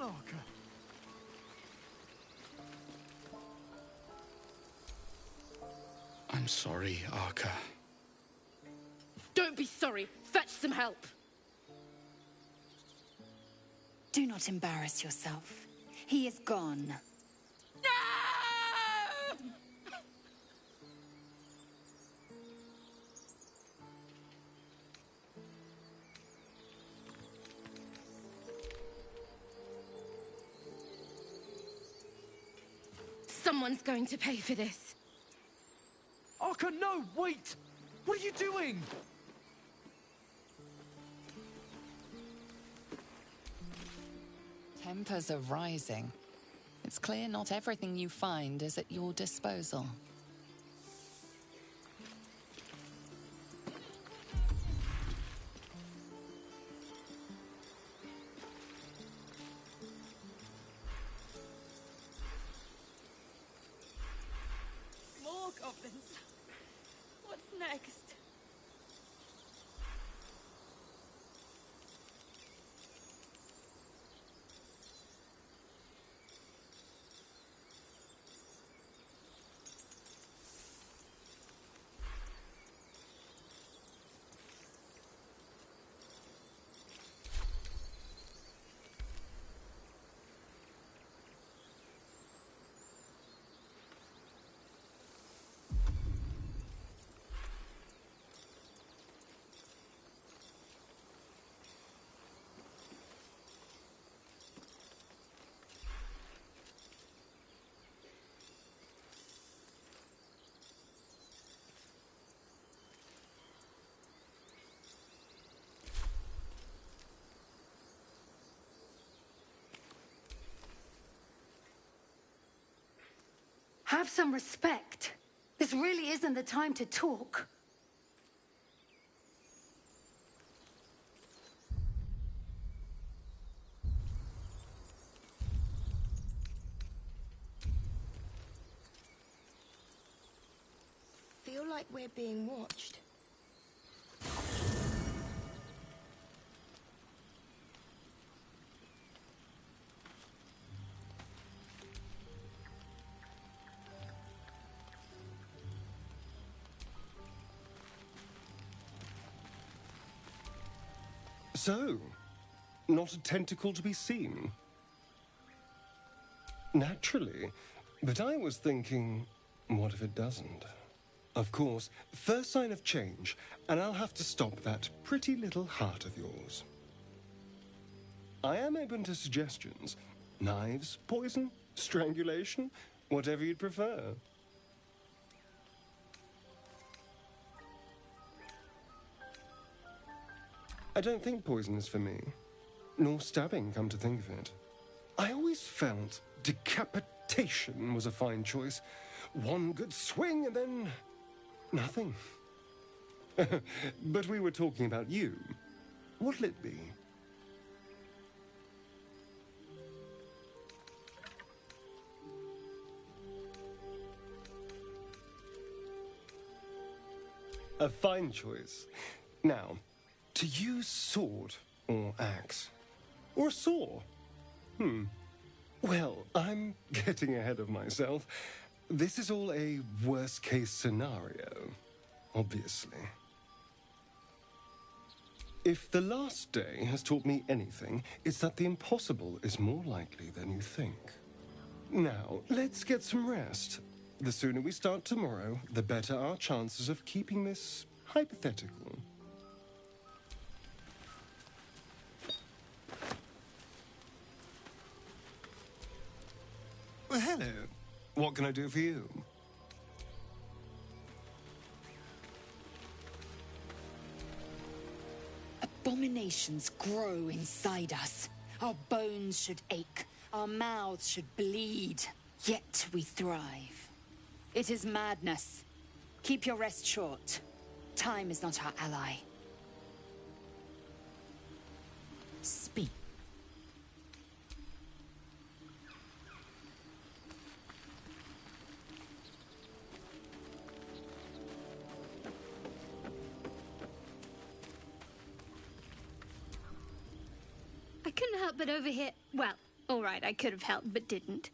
Arca. I'm sorry, Arca. Don't be sorry. Fetch some help. Do not embarrass yourself. He is gone. No! Someone's going to pay for this. Arca, no, wait! What are you doing? Tempers are rising. It's clear not everything you find is at your disposal. More goblins. What's next? Have some respect. This really isn't the time to talk. Feel like we're being watched. So, not a tentacle to be seen? Naturally, but I was thinking, what if it doesn't? Of course, first sign of change, and I'll have to stop that pretty little heart of yours. I am open to suggestions. Knives, poison, strangulation, whatever you'd prefer. I don't think poison is for me. Nor stabbing, come to think of it. I always felt decapitation was a fine choice. One good swing and then nothing. But we were talking about you. What'll it be? A fine choice. Now, to use sword or axe or saw? Well, I'm getting ahead of myself. This is all a worst-case scenario, obviously. If the last day has taught me anything, it's that the impossible is more likely than you think. Now, let's get some rest. The sooner we start tomorrow, the better our chances of keeping this hypothetical. Well, hello. What can I do for you? Abominations grow inside us. Our bones should ache. Our mouths should bleed. Yet we thrive. It is madness. Keep your rest short. Time is not our ally. Speak. I couldn't help but overhear, well, All right, I could have helped, but didn't.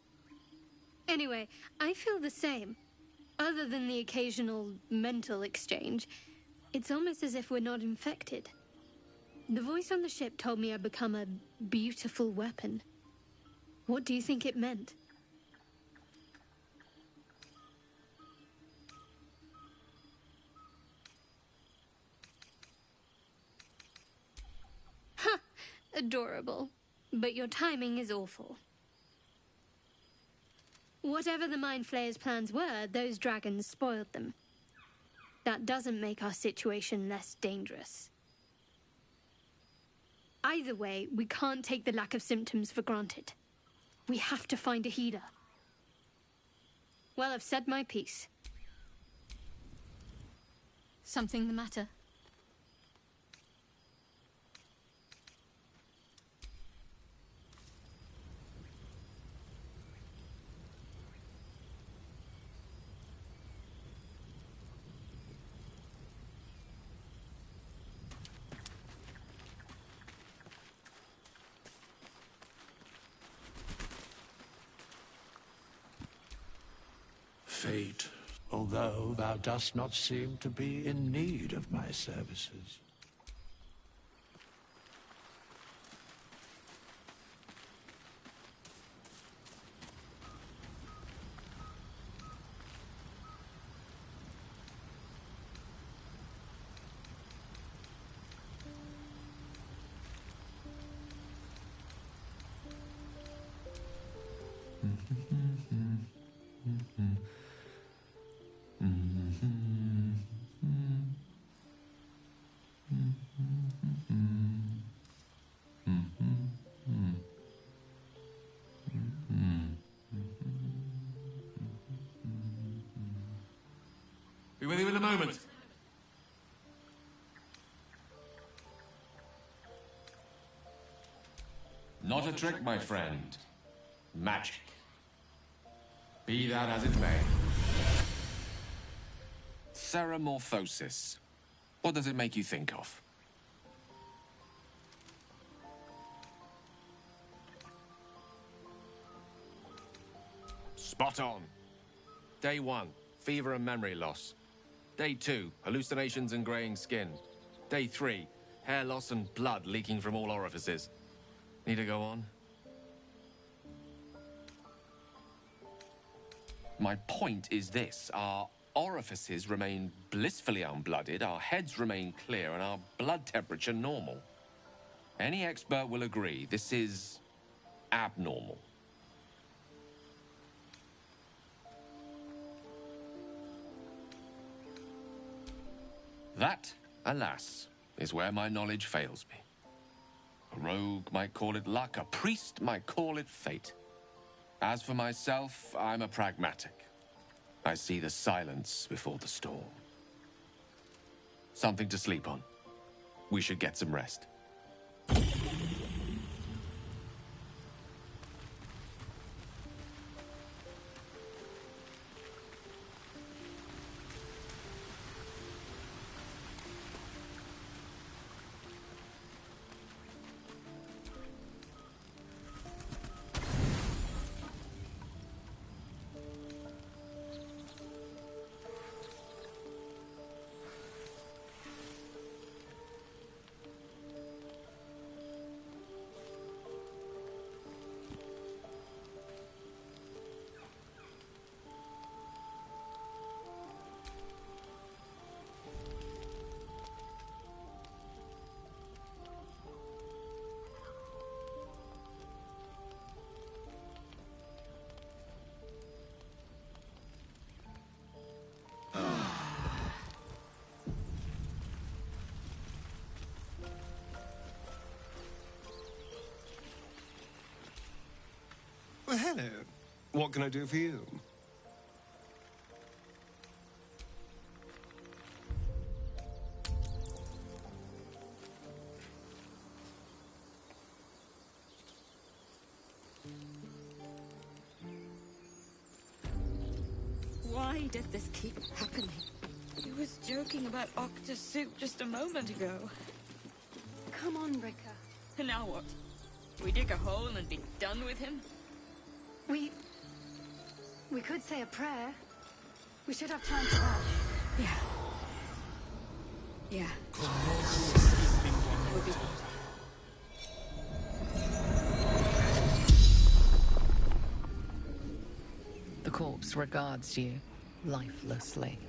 Anyway, I feel the same. Other than the occasional mental exchange, it's almost as if we're not infected. The voice on the ship told me I'd become a beautiful weapon. What do you think it meant? Huh, adorable. But your timing is awful. Whatever the Mind Flayer's plans were, those dragons spoiled them. That doesn't make our situation less dangerous. Either way, we can't take the lack of symptoms for granted. We have to find a healer. Well, I've said my piece. Something the matter? Fate, although thou dost not seem to be in need of my services. Be with you in a moment. Not a trick, my friend. Magic. Be that as it may. Ceramorphosis. What does it make you think of? Spot on. Day 1, fever and memory loss. Day 2, hallucinations and graying skin. Day 3, hair loss and blood leaking from all orifices. Need to go on? My point is this. Our orifices remain blissfully unblooded, our heads remain clear, and our blood temperature normal. Any expert will agree this is abnormal. That, alas, is where my knowledge fails me. A rogue might call it luck, a priest might call it fate. As for myself, I'm a pragmatic. I see the silence before the storm. Something to sleep on. We should get some rest. Well, hello. What can I do for you? Why does this keep happening? He was joking about octa soup just a moment ago. Come on, Ricker. And now what? We dig a hole and be done with him? We could say a prayer. We should have time to wash. Yeah. Yeah. Would be... The corpse regards you lifelessly.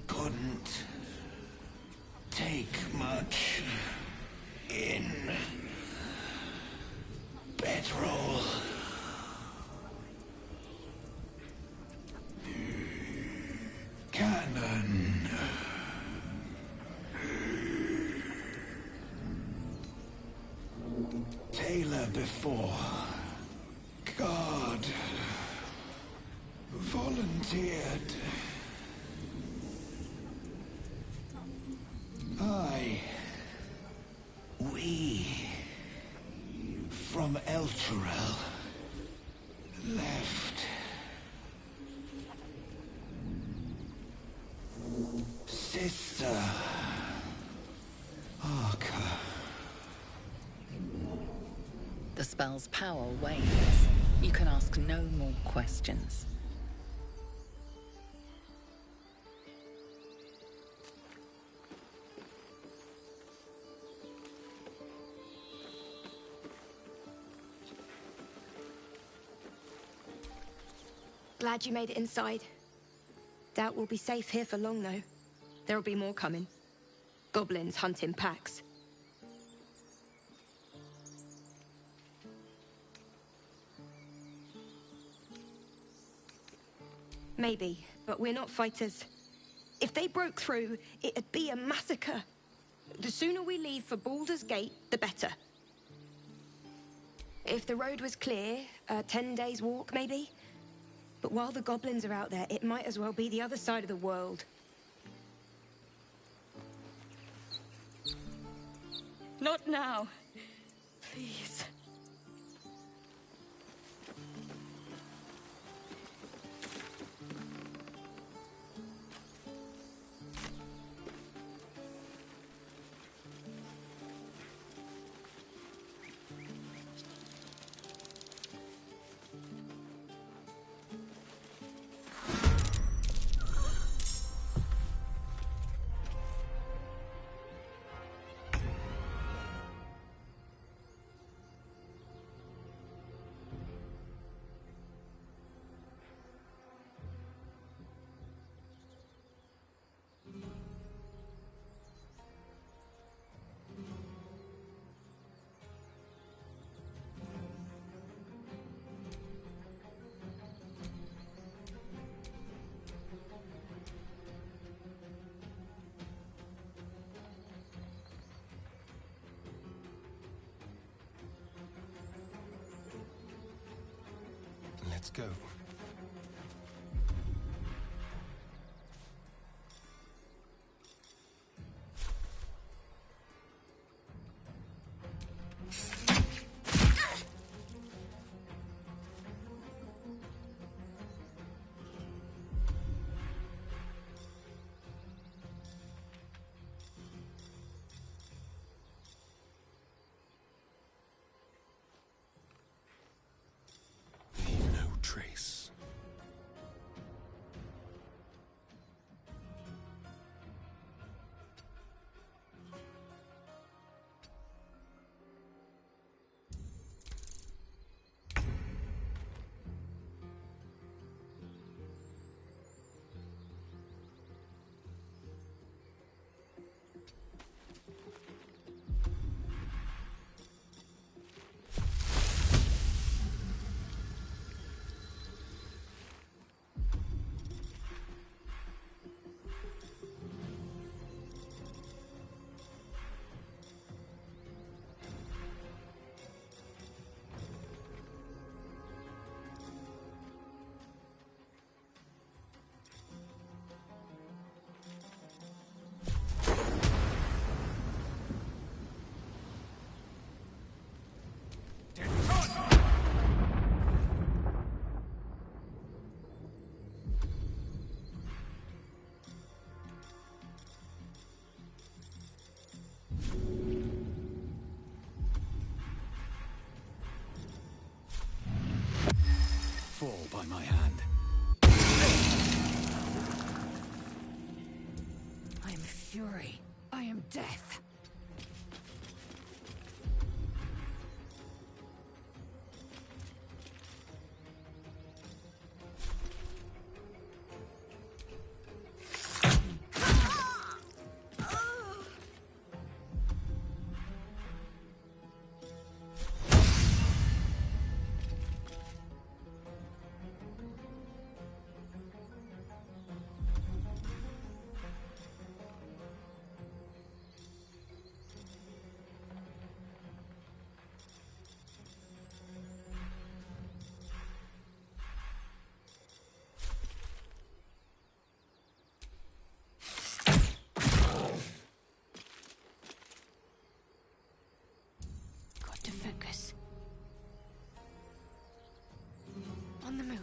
Couldn't take much in. Bedroll. Cannon. Taylor before. God. Volunteered. We from Elturel left. Sister Arca. The spell's power wanes. You can ask no more questions. Glad you made it inside. Doubt we'll be safe here for long, though. There'll be more coming. Goblins hunt in packs. Maybe, but we're not fighters. If they broke through, it'd be a massacre. The sooner we leave for Baldur's Gate, the better. If the road was clear, 10 days walk, maybe? But while the goblins are out there, it might as well be the other side of the world. Not now. Please. Let's go. Leave no trace. fury. I am death. Got to focus. On the move.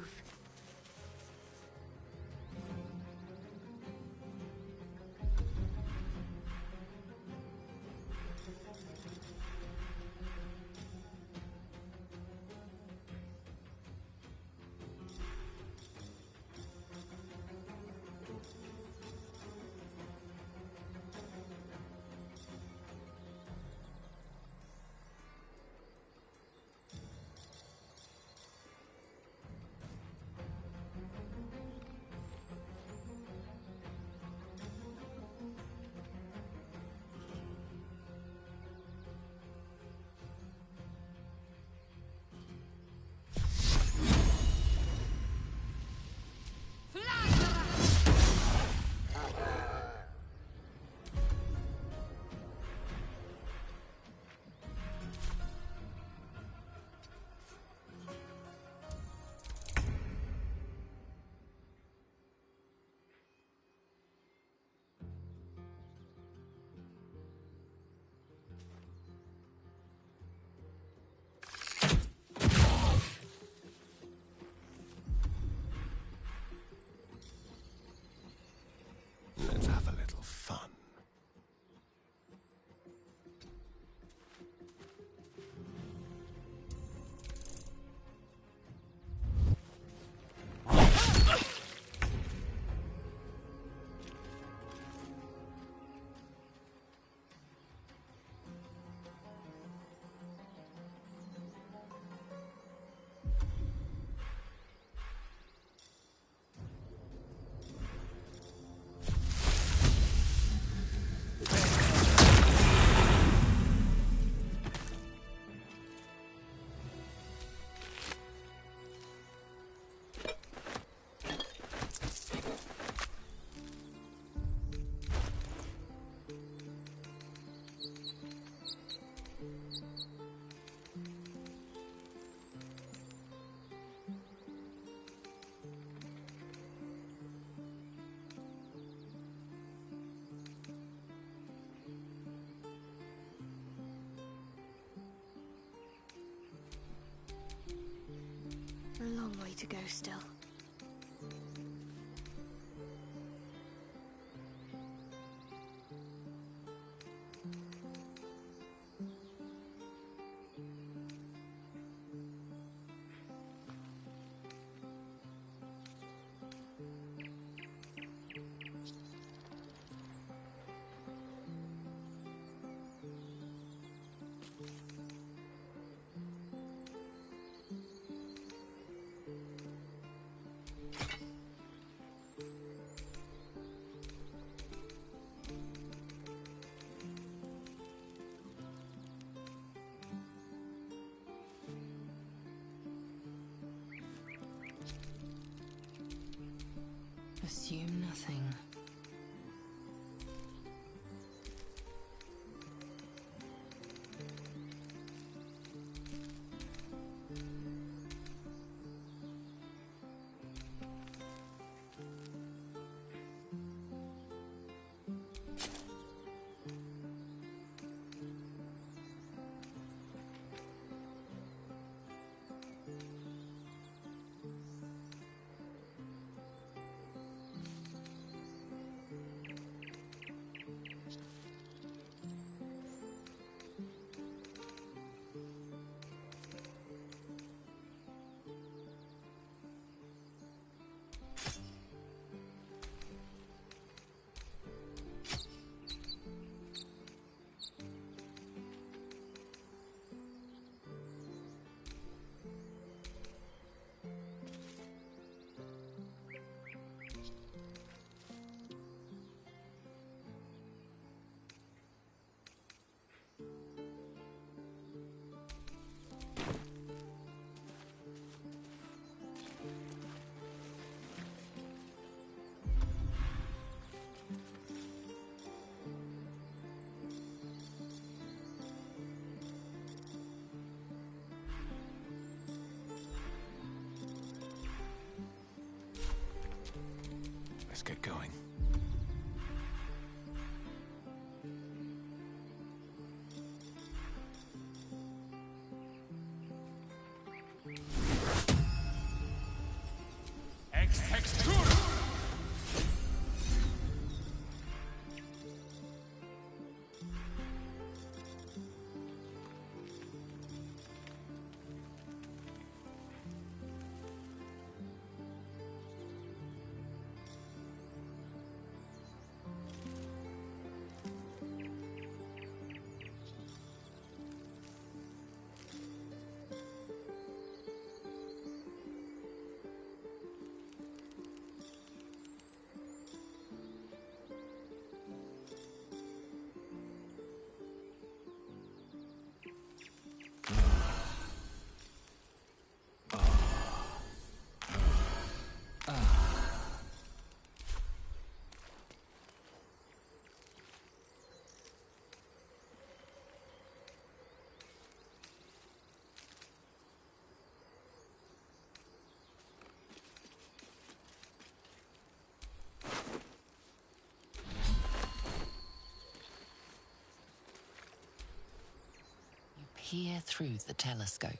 Let's have a little fun. A long way to go still. Assume nothing. Let's get going. Peer through the telescope.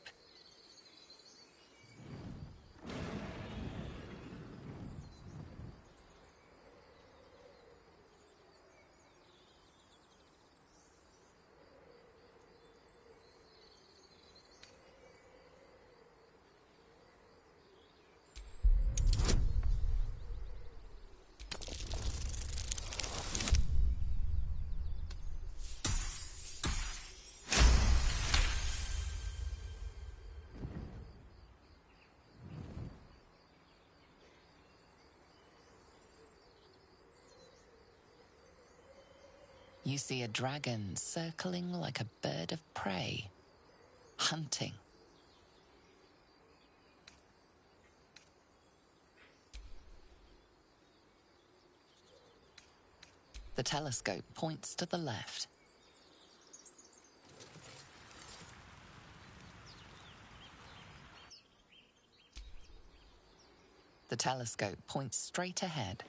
You see a dragon circling like a bird of prey, hunting. The telescope points to the left. The telescope points straight ahead.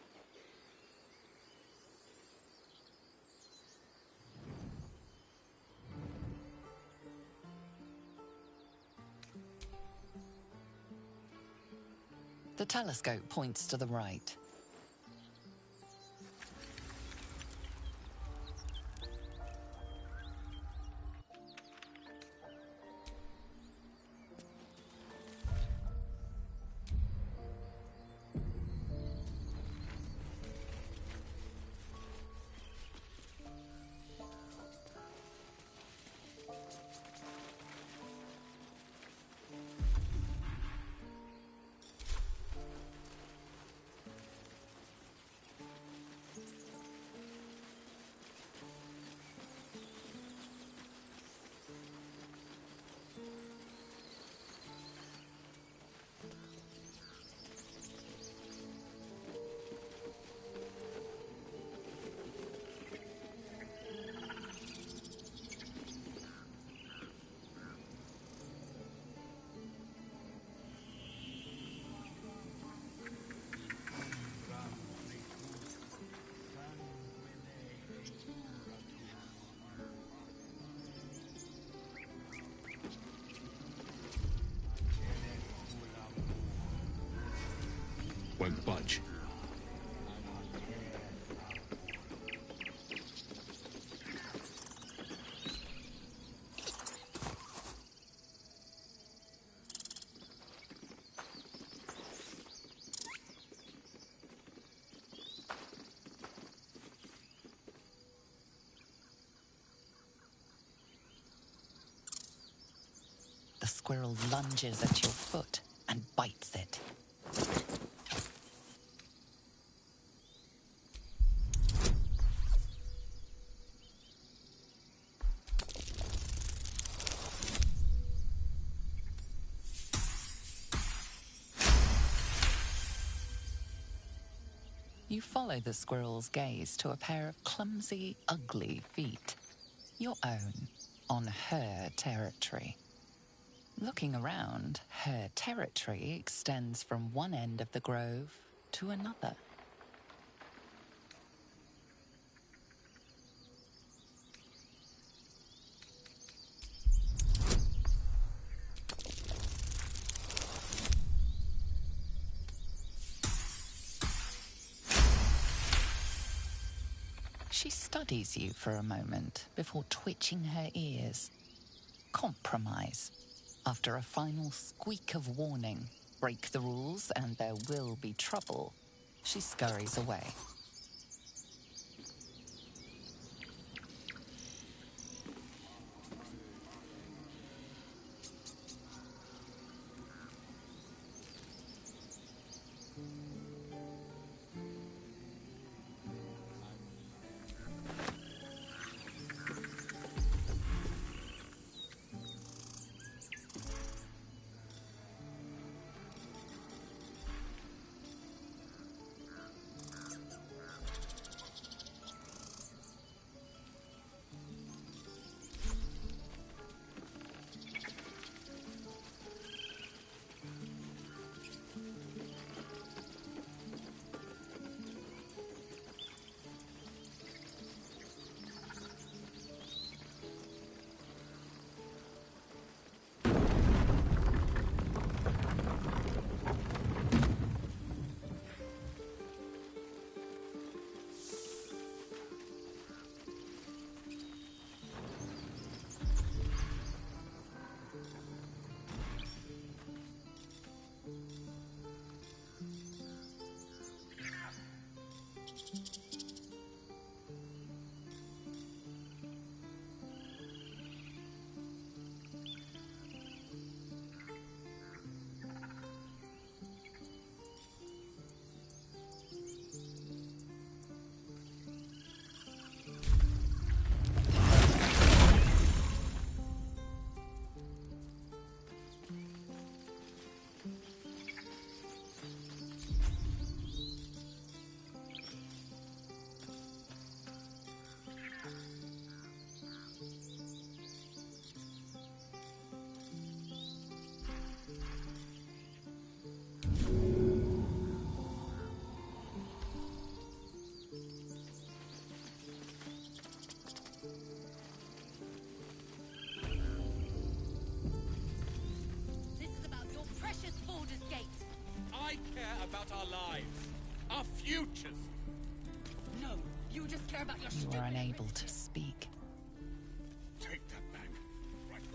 The telescope points to the right. Won't budge. The squirrel lunges at your foot and bites it. You follow the squirrel's gaze to a pair of clumsy, ugly feet. Your own, on her territory. Looking around, her territory extends from one end of the grove to another. She studies you for a moment before twitching her ears. Compromise. After a final squeak of warning, break the rules and there will be trouble, she scurries away. I care about our lives, our futures. No, you just care about your You are unable to speak. Take that back. Right.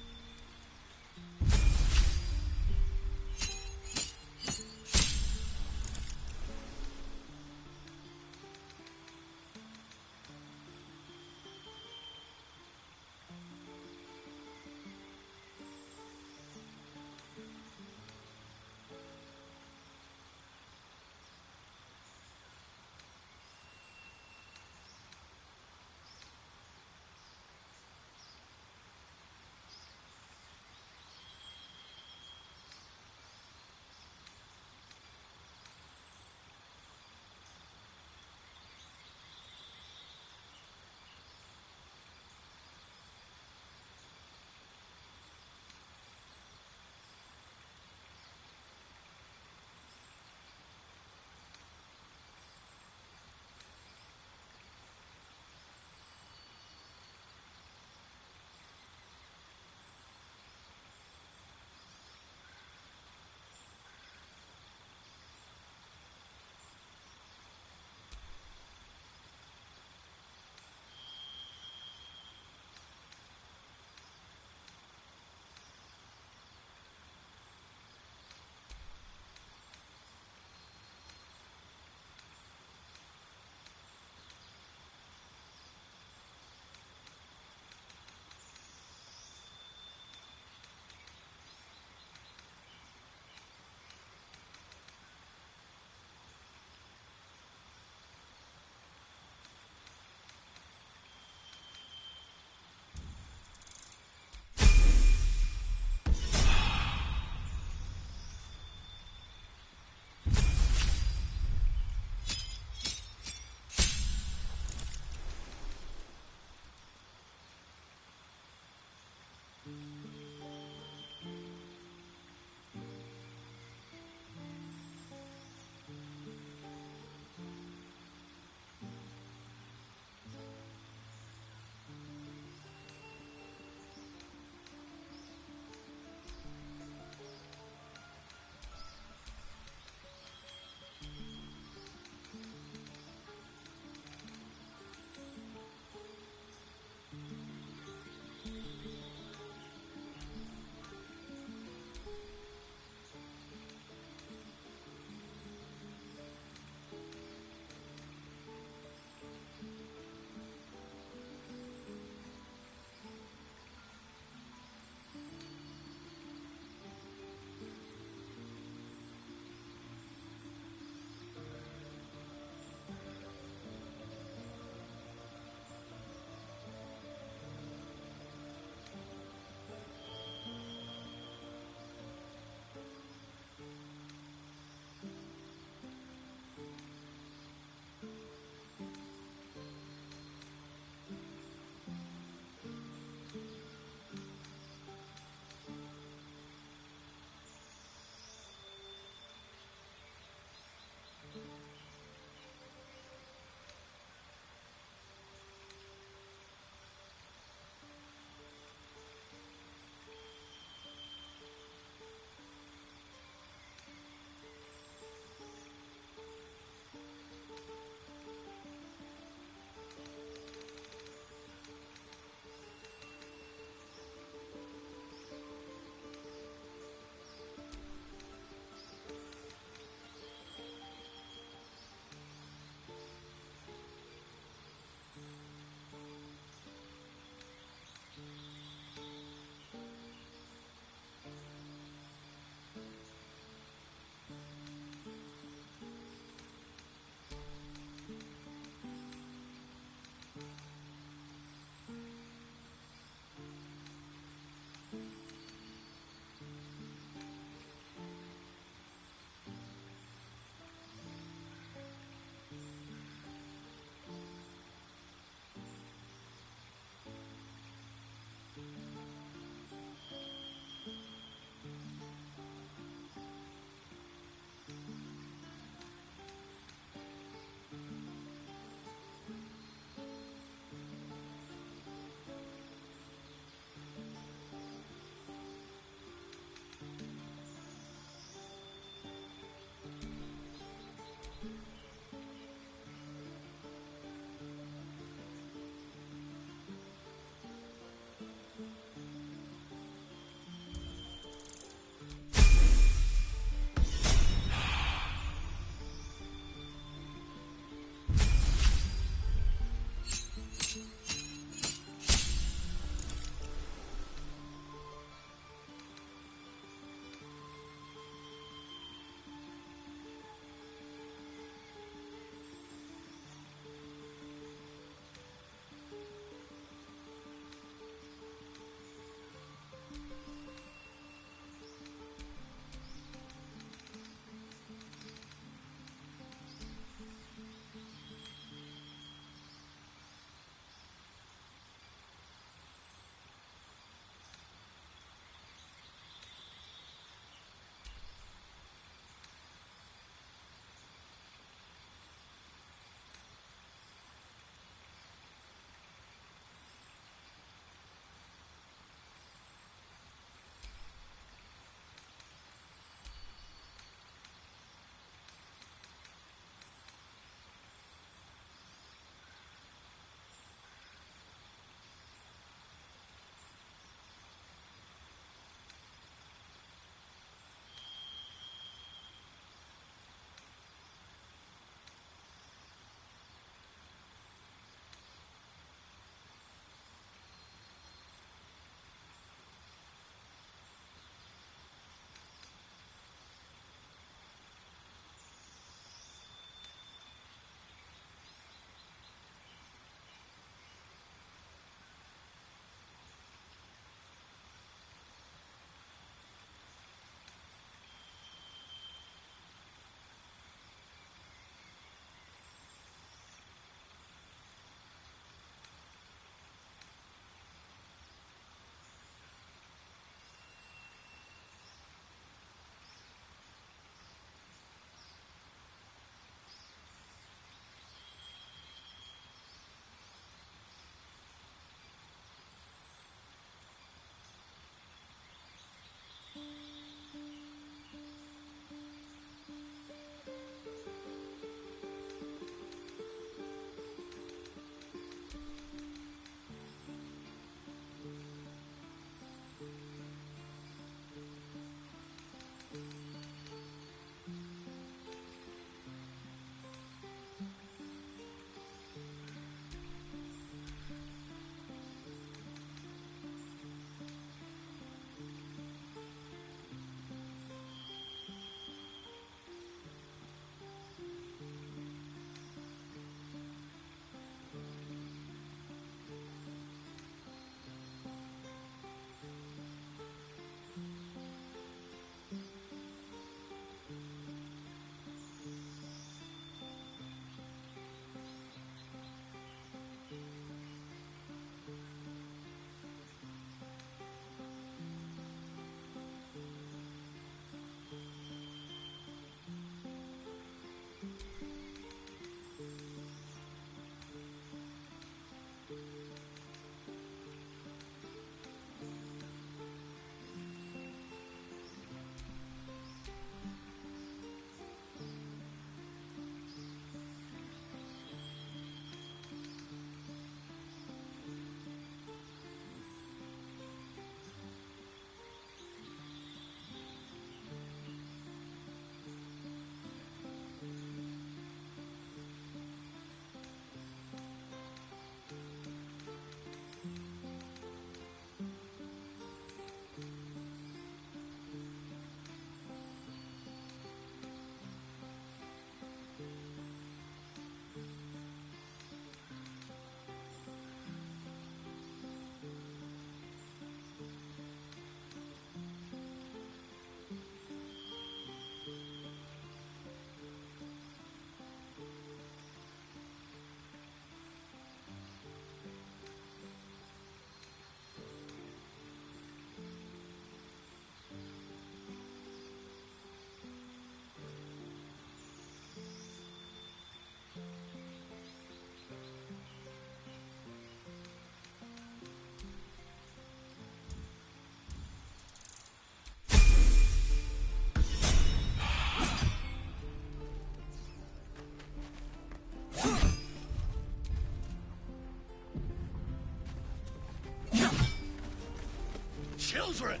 Children!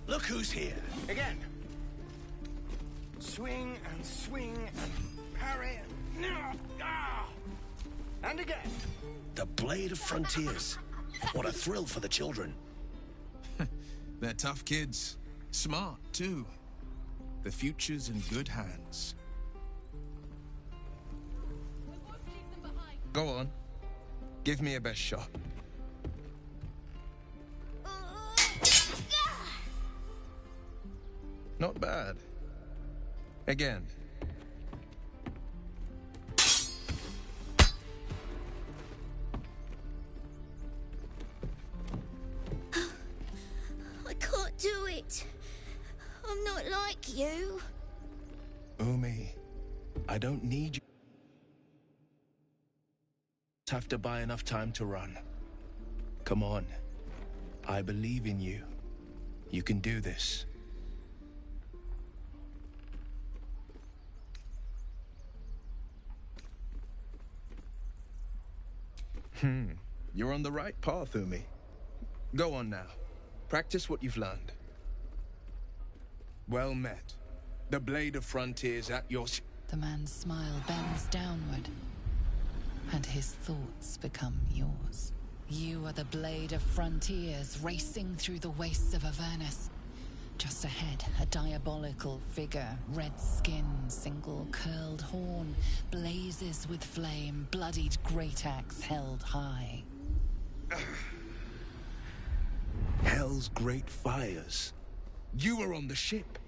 Look who's here. Again. Swing and parry. And again. The Blade of Frontiers. What a thrill for the children. They're tough kids. Smart, too. The future's in good hands. Go on. Give me a best shot. Not bad. Again. I can't do it. I'm not like you. Umi, I don't need you. Have to buy enough time to run. Come on. I believe in you. You can do this. You're on the right path, Umi. Go on now. Practice what you've learned. Well met. The Blade of Frontiers at your... The man's smile bends downward, and his thoughts become yours. You are the Blade of Frontiers, racing through the wastes of Avernus. Just ahead, a diabolical figure, red skin, single curled horn, blazes with flame, bloodied great axe held high. Hell's great fires. You were on the ship.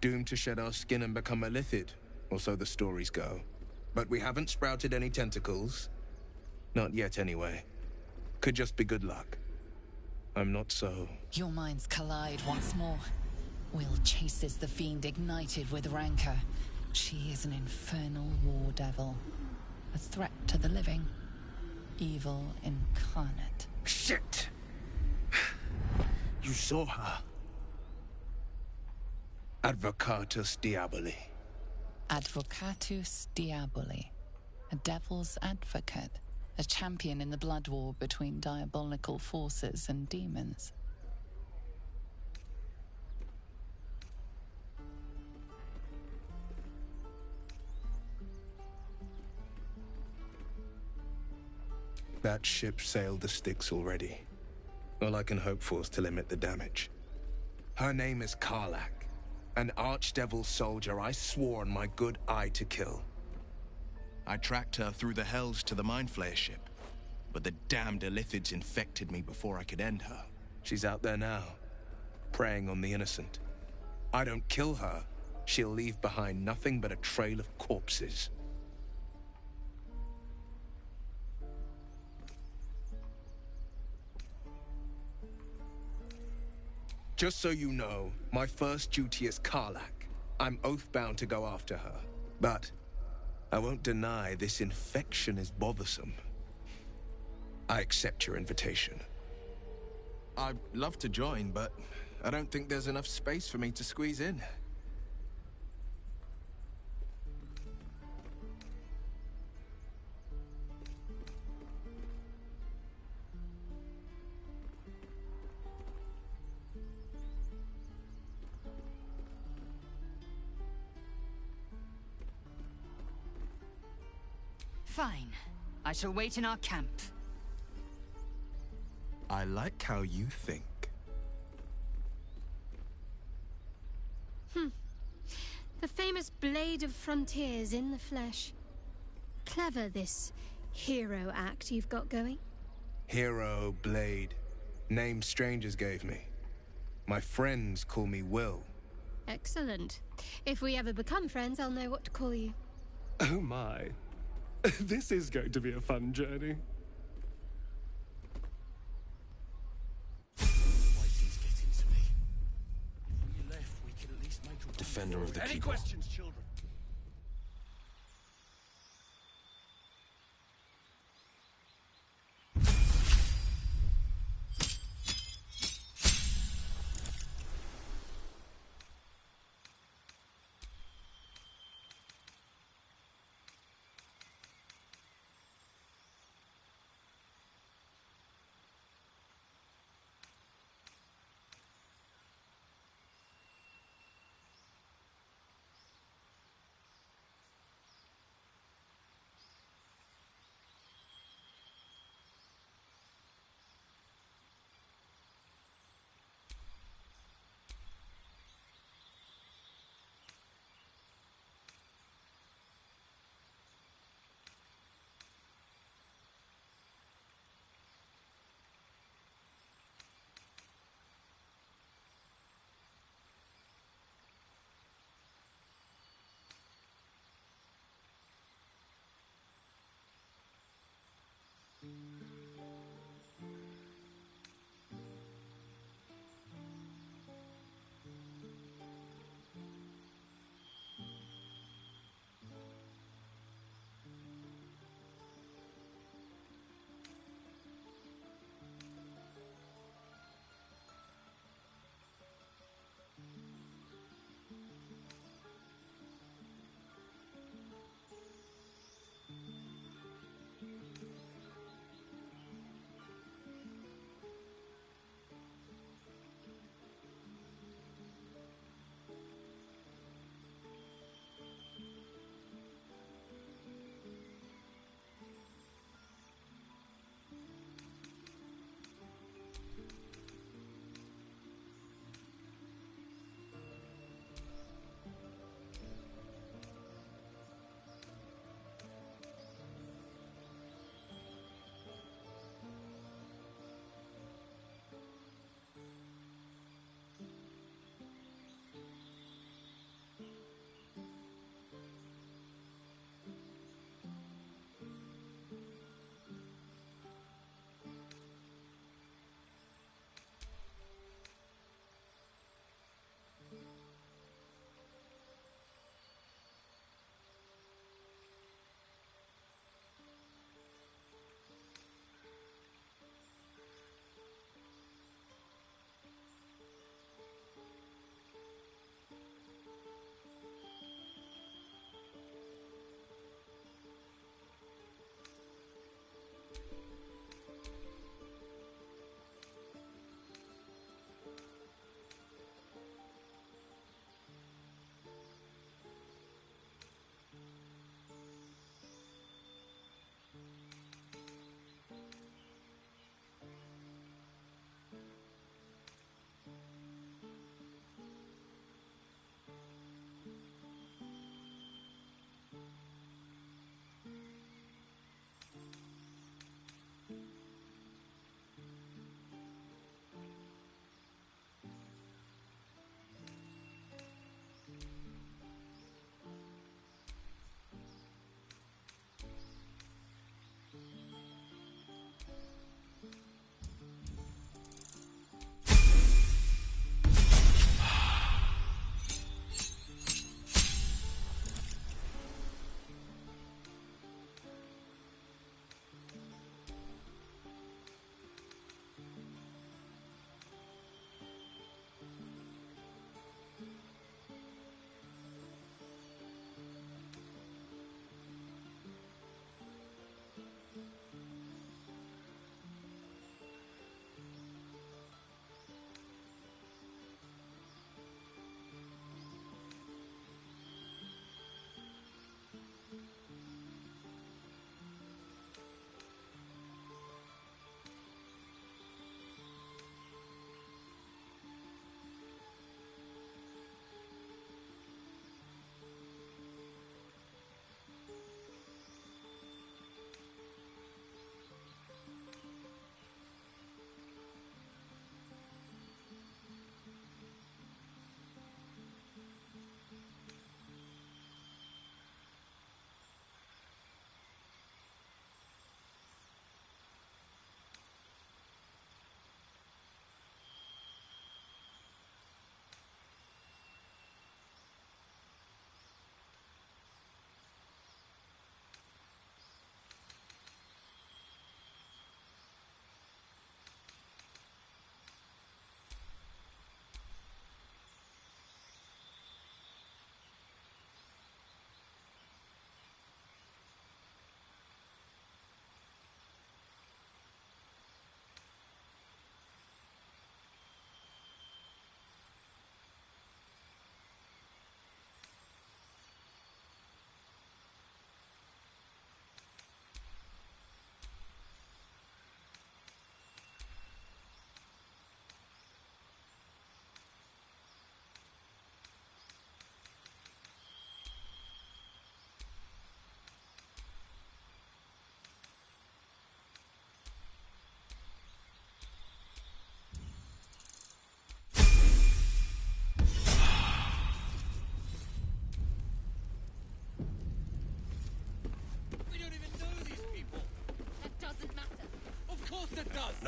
Doomed to shed our skin and become a lithid, or so the stories go. But we haven't sprouted any tentacles. Not yet, anyway. Could just be good luck. I'm not so... Your minds collide once more. Will chases the fiend ignited with rancor. She is an infernal war devil. A threat to the living. Evil incarnate. Shit! You saw her. Advocatus Diaboli. Advocatus Diaboli. A devil's advocate. A champion in the blood war between diabolical forces and demons. That ship sailed the Styx already. All I can hope for is to limit the damage. Her name is Karlach. An archdevil soldier I swore on my good eye to kill. I tracked her through the hells to the Mind Flayer ship, but the damned Illithids infected me before I could end her. She's out there now, preying on the innocent. I don't kill her, she'll leave behind nothing but a trail of corpses. Just so you know, my first duty is Karlach. I'm oath-bound to go after her. But I won't deny this infection is bothersome. I accept your invitation. I'd love to join, but I don't think there's enough space for me to squeeze in. Fine. I shall wait in our camp. I like how you think. The famous Blade of Frontiers in the flesh. Clever, this hero act you've got going. Hero, Blade. Name strangers gave me. My friends call me Will. Excellent. If we ever become friends, I'll know what to call you. Oh my. This is going to be a fun journey. Defender of the Any people. questions, children?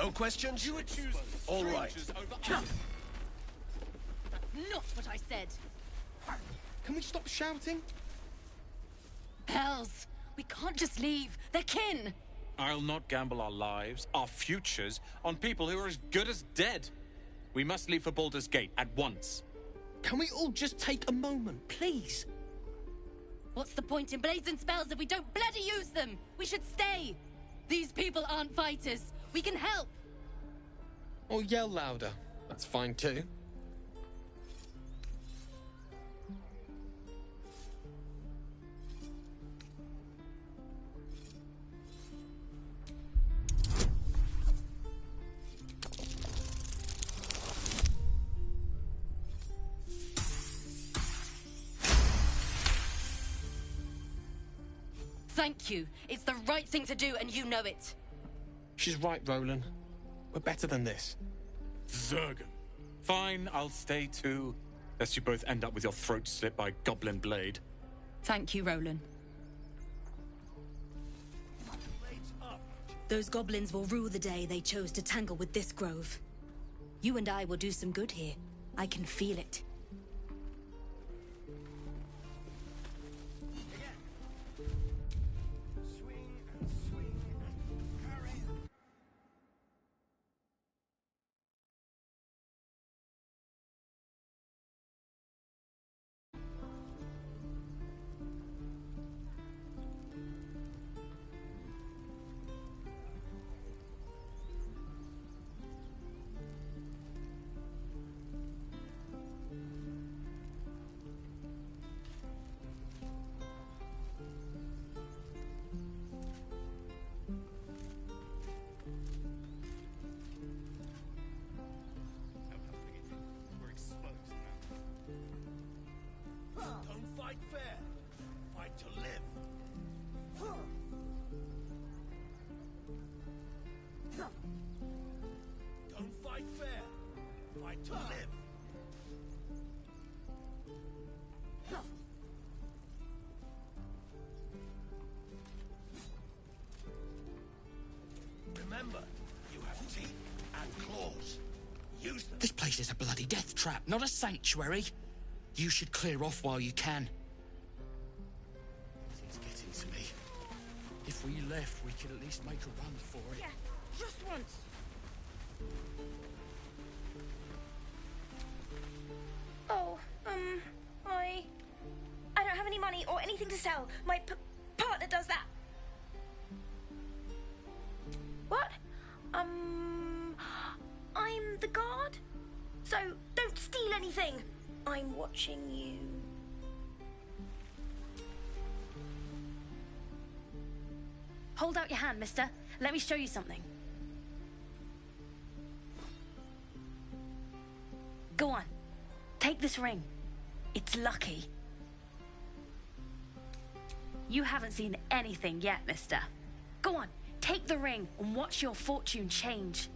No questions? You would choose All right. strangers over Come. us. Not what I said. Can we stop shouting? Hells, we can't just leave. They're kin. I'll not gamble our lives, our futures, on people who are as good as dead. We must leave for Baldur's Gate at once. Can we all just take a moment, please? What's the point in blazing spells if we don't bloody use them? We should stay. These people aren't fighters. We can help. Or yell louder. That's fine too. Thank you. It's the right thing to do, and you know it. She's right, Roland. We're better than this. Zergan. Fine, I'll stay too. Lest you both end up with your throat slit by Goblin Blade. Thank you, Roland. Those goblins will rue the day they chose to tangle with this grove. You and I will do some good here. I can feel it. Don't fight fair. Fight to live. Don't fight fair. Fight to live. Remember, you have teeth and claws. Use them. This place is a bloody death trap, not a sanctuary. You should clear off while you can. It's getting to me. If we left, we could at least make a run for it. Yeah, just once. Oh, I don't have any money or anything to sell. My partner does that. What? I'm the guard. So don't steal anything. I'm watching you. Hold out your hand, mister. Let me show you something. Go on. Take this ring. It's lucky. You haven't seen anything yet, mister. Go on. Take the ring and watch your fortune change.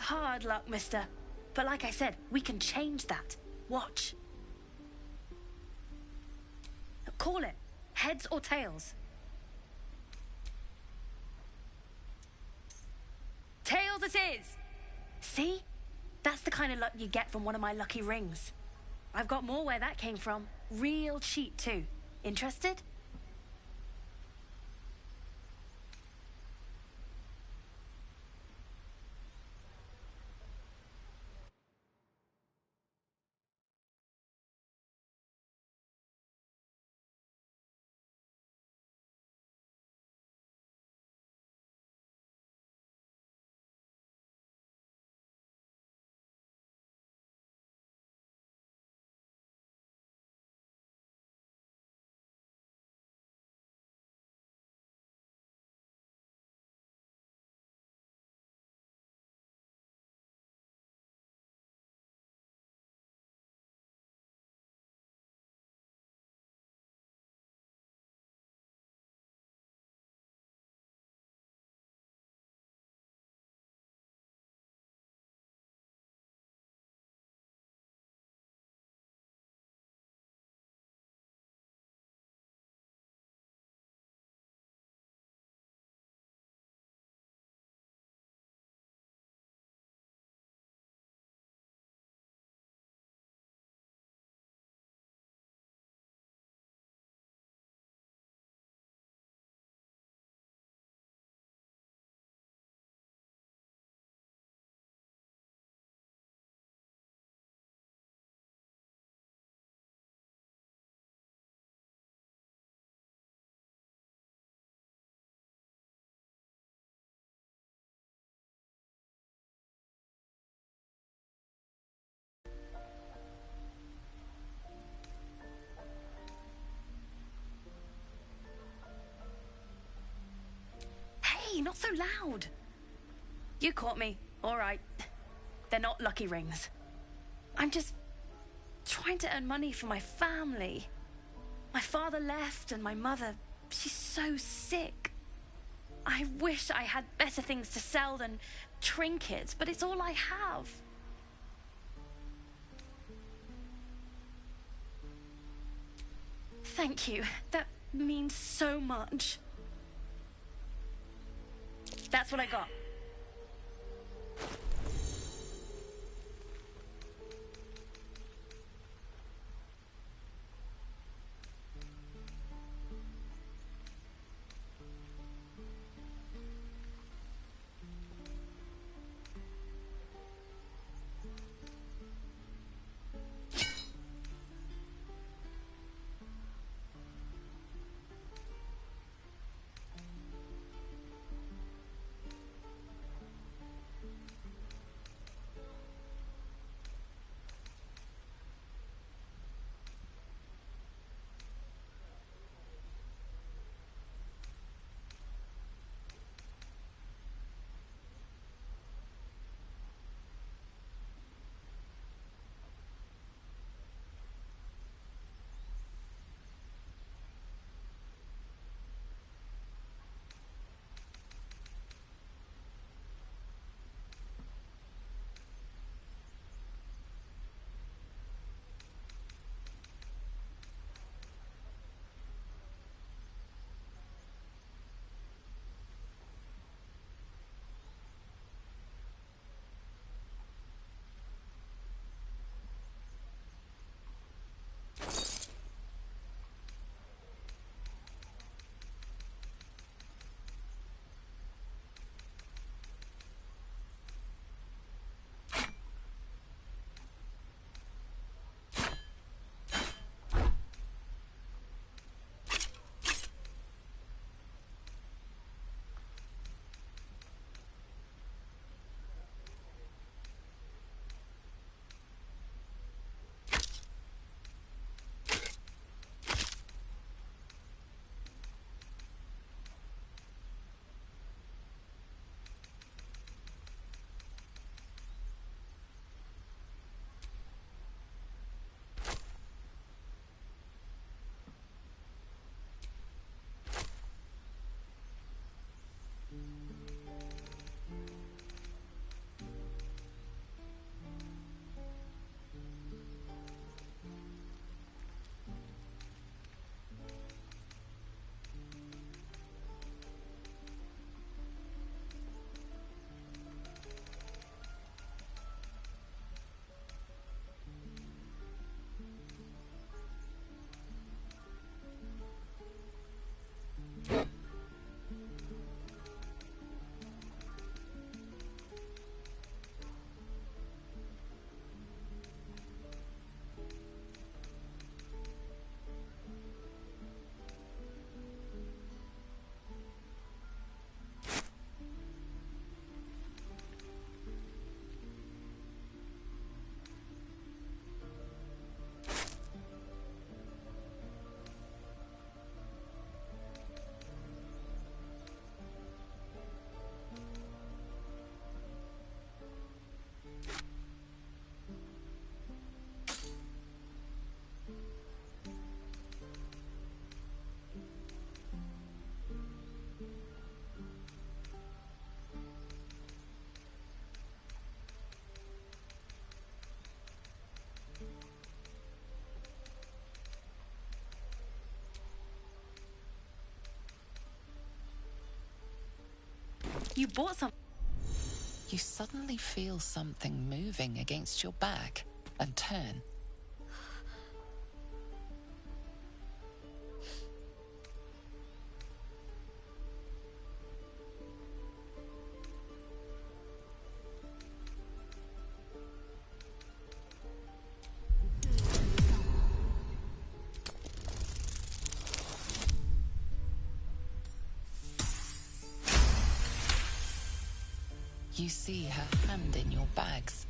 Hard luck, mister. But like I said, we can change that. Watch. Call it. Heads or tails? Tails it is! See? That's the kind of luck you get from one of my lucky rings. I've got more where that came from. Real cheap, too. Interested? not so loud. You caught me. All right. They're not lucky rings. I'm just trying to earn money for my family. My father left and my mother, she's so sick. I wish I had better things to sell than trinkets, but it's all I have. Thank you. That means so much. That's what I got. You bought some. You suddenly feel something moving against your back and turn. You see her hand in your bags.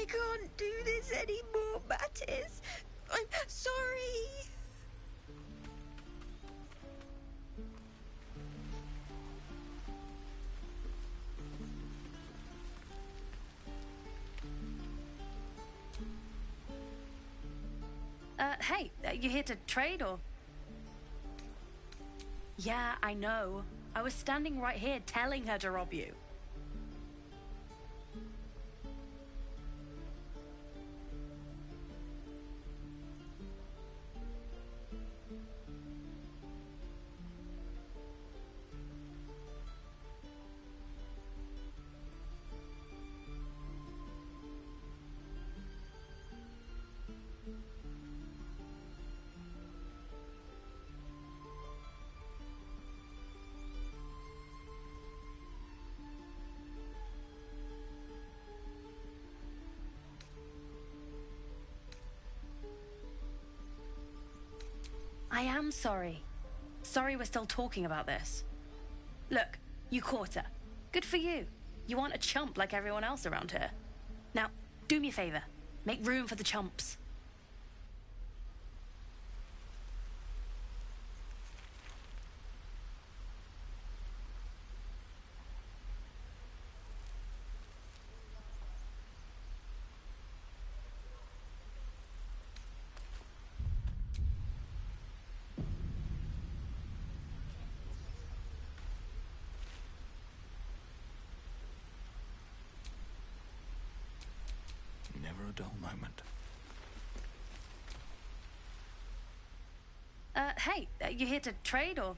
I can't do this anymore, Mattis. I'm sorry. Hey, you here to trade or? Yeah, I know. I was standing right here telling her to rob you. I am sorry. Sorry we're still talking about this. Look, you caught her. Good for you. You aren't a chump like everyone else around here. Now, do me a favor. Make room for the chumps. Never a dull moment. Hey, you here to trade or?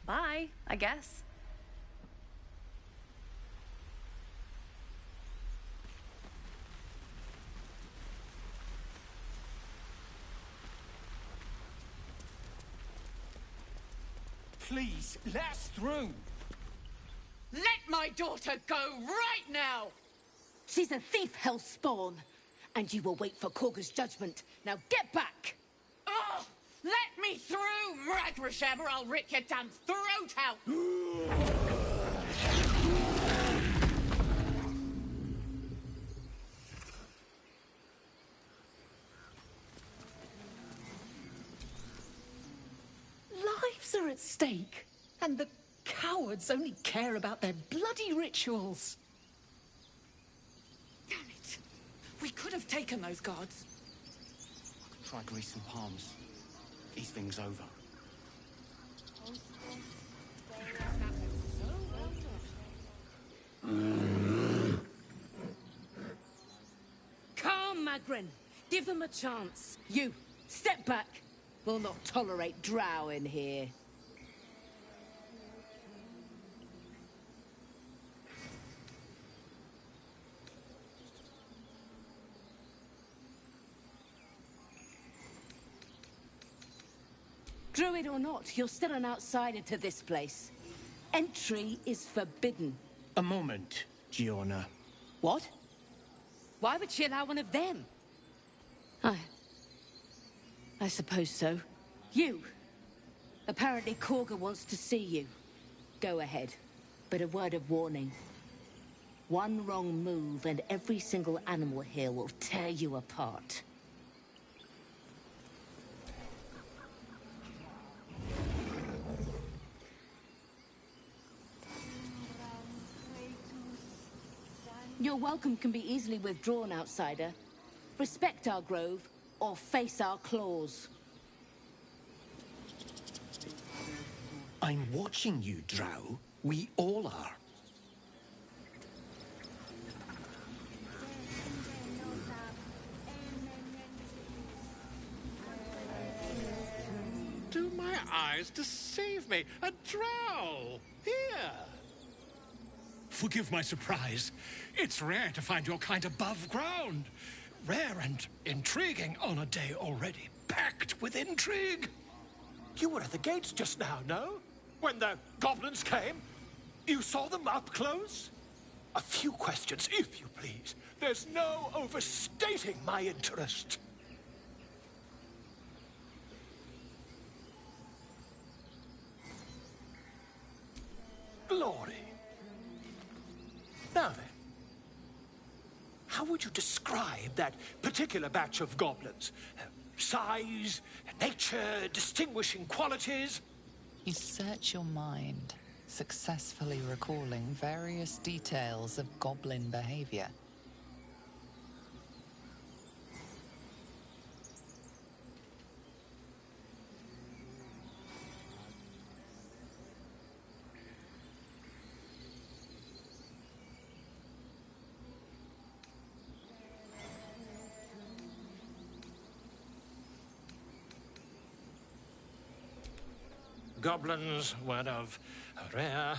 Bye, I guess. Please, let us through. Let my daughter go right now! She's a thief, hellspawn. And you will wait for Korga's judgment. Now get back! Oh! Let me through, Mragrasham, or I'll rip your damn throat out! Lives are at stake, and the cowards only care about their bloody rituals. Damn it! We could have taken those guards. Try greasing palms. Ease things over. Calm, Magrin. Give them a chance. You, step back. We'll not tolerate drow in here. Druid or not, you're still an outsider to this place. Entry is forbidden. A moment, Giona. What? Why would she allow one of them? I suppose so. You! Apparently Korga wants to see you. Go ahead. But a word of warning. One wrong move and every single animal here will tear you apart. Your welcome can be easily withdrawn, outsider. Respect our grove, or face our claws. I'm watching you, Drow. We all are. Do my eyes deceive me? A drow! Here! Forgive my surprise. It's rare to find your kind above ground. Rare and intriguing on a day already packed with intrigue. You were at the gates just now, no? When the goblins came? You saw them up close? A few questions, if you please. There's no overstating my interest. Glory. would you describe that particular batch of goblins? Size, nature, distinguishing qualities? You search your mind, successfully recalling various details of goblin behavior. Goblins were of a rare,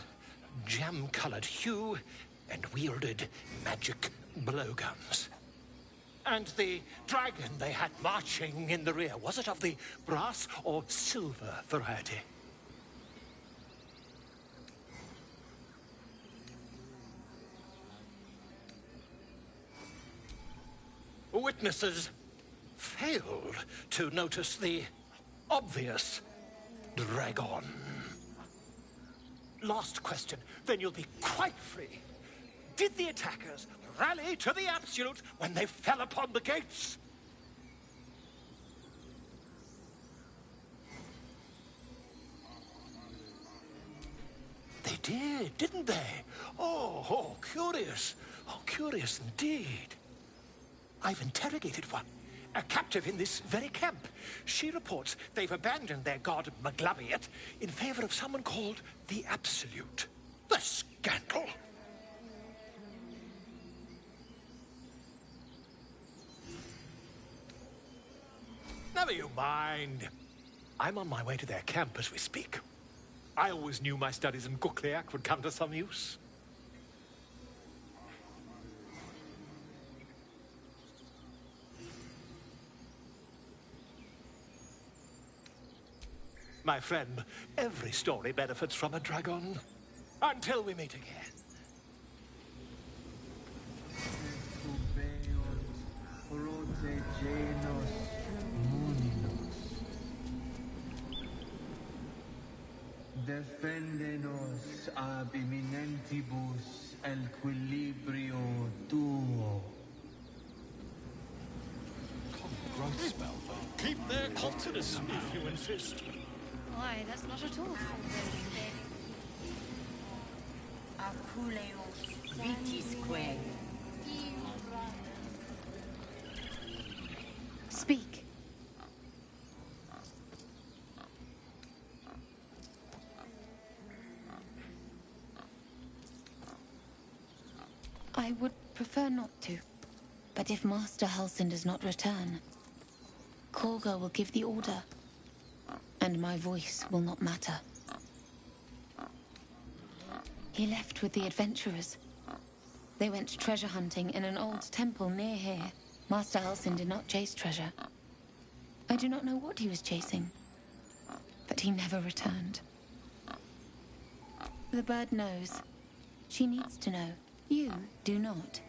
jam-colored hue and wielded magic blowguns. And the dragon they had marching in the rear, was it of the brass or silver variety? Witnesses failed to notice the obvious dragon. Last question, then you'll be quite free. Did the attackers rally to the absolute when they fell upon the gates? They did, didn't they? Oh, curious. Oh, curious indeed. I've interrogated one. A captive in this very camp. She reports they've abandoned their god Maglabiet in favor of someone called the Absolute. The scandal! Never you mind. I'm on my way to their camp as we speak. I always knew my studies in Gukliak would come to some use. My friend, every story benefits from a dragon. Until we meet again. Defendenos ab imminentibus equilibrio tuo. Growth spell. Keep their confidence if you insist. Why, that's not at all foreboding. Apuleus vitisque. Speak. I would prefer not to. But if Master Halsin does not return, Korga will give the order, and my voice will not matter. He left with the adventurers. They went treasure hunting in an old temple near here. Master Halsin did not chase treasure. I do not know what he was chasing, but he never returned. The bird knows. She needs to know. You do not.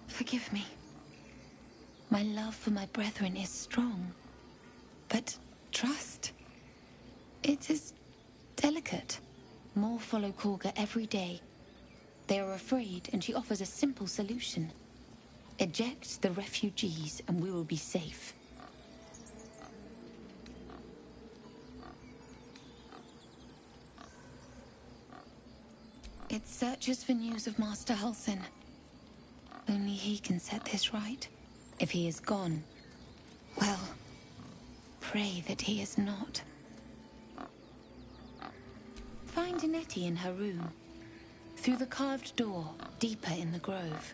Forgive me. My love for my brethren is strong. But trust, it is delicate. More follow Korga every day. They are afraid, and she offers a simple solution. Eject the refugees, and we will be safe. It searches for news of Master Halsin. Only he can set this right. If he is gone, well, pray that he is not. Find Nettie in her room. Through the carved door, deeper in the grove.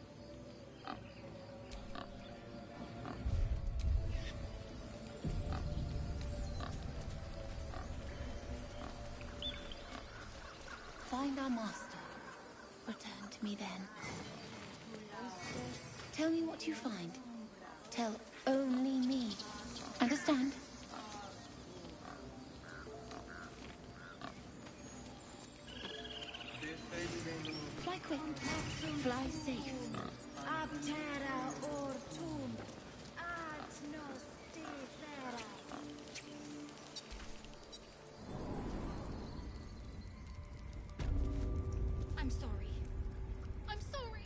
Find our master. Return to me then. Tell me what you find. Tell only me. Understand? Fly quick. Fly safe. Aptera ortum, ad nos defera. I'm sorry. I'm sorry.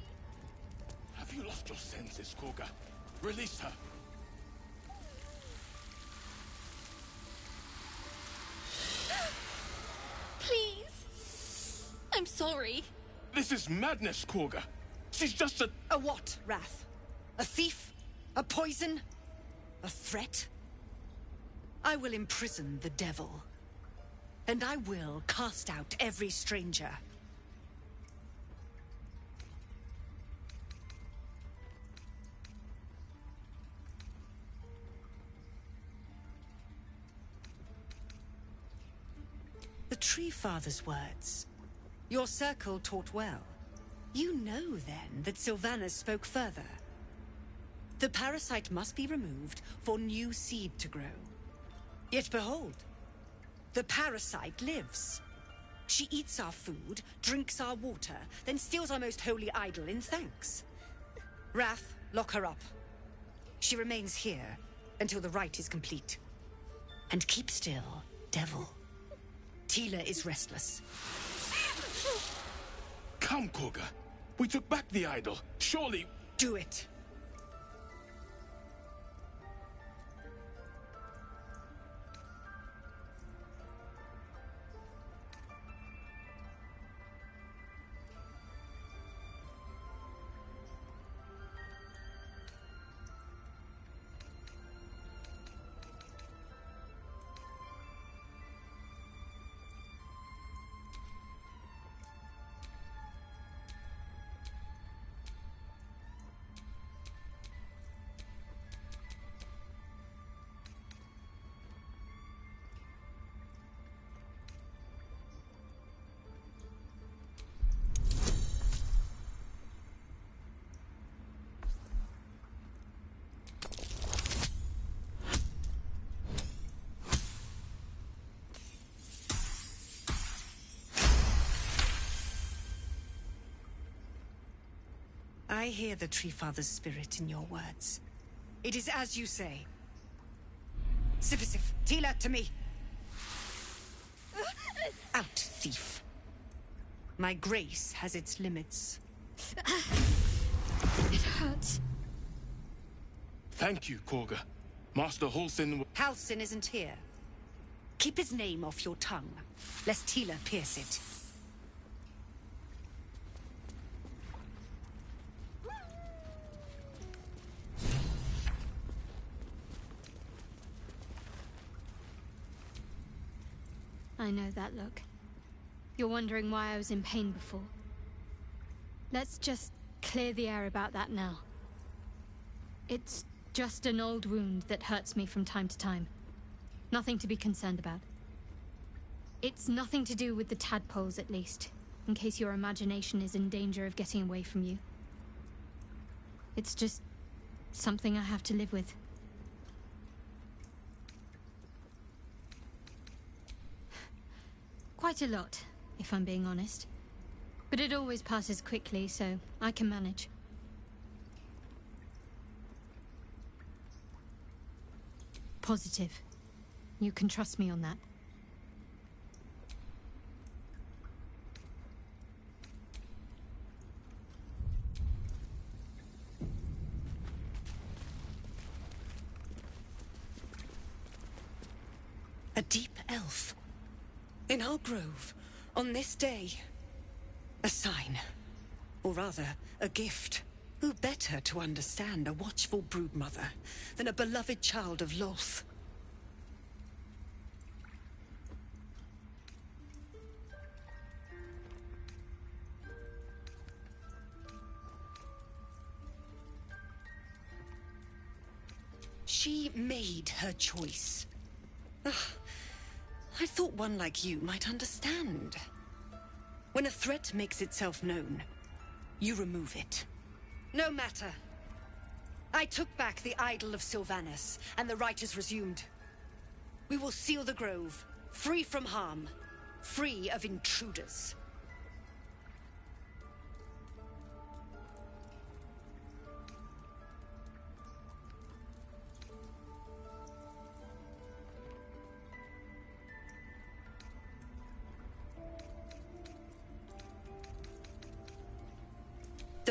Have you lost your senses, Korga? Release her. Please. I'm sorry. This is madness, Korga. She's just a... A what, Wrath? A thief? A poison? A threat? I will imprison the devil. And I will cast out every stranger. The Tree Father's words. Your circle taught well. You know, then, that Sylvanas spoke further. The parasite must be removed for new seed to grow. Yet behold, the parasite lives. She eats our food, drinks our water, then steals our most holy idol in thanks. Wrath, lock her up. She remains here until the rite is complete. And keep still, devil. Tila is restless. Come, Korga. We took back the idol. Surely... Do it. I hear the Tree Father's spirit in your words. It is as you say. Sifisif, Tila, to me! Out, thief. My grace has its limits. It hurts. Thank you, Korga. Master Halsin... Halsin isn't here. Keep his name off your tongue, lest Tila pierce it. I know that look. You're wondering why I was in pain before. Let's just clear the air about that now. It's just an old wound that hurts me from time to time. Nothing to be concerned about. It's nothing to do with the tadpoles, at least, in case your imagination is in danger of getting away from you. It's just something I have to live with. Quite a lot, if I'm being honest. But it always passes quickly, so I can manage. Positive. You can trust me on that. A deep elf. In our grove, on this day. A sign. Or rather, a gift. Who better to understand a watchful broodmother than a beloved child of Loth? She made her choice. Ugh. I thought one like you might understand. When a threat makes itself known, you remove it. No matter. I took back the idol of Sylvanas, and the rite is resumed. We will seal the grove, free from harm, free of intruders.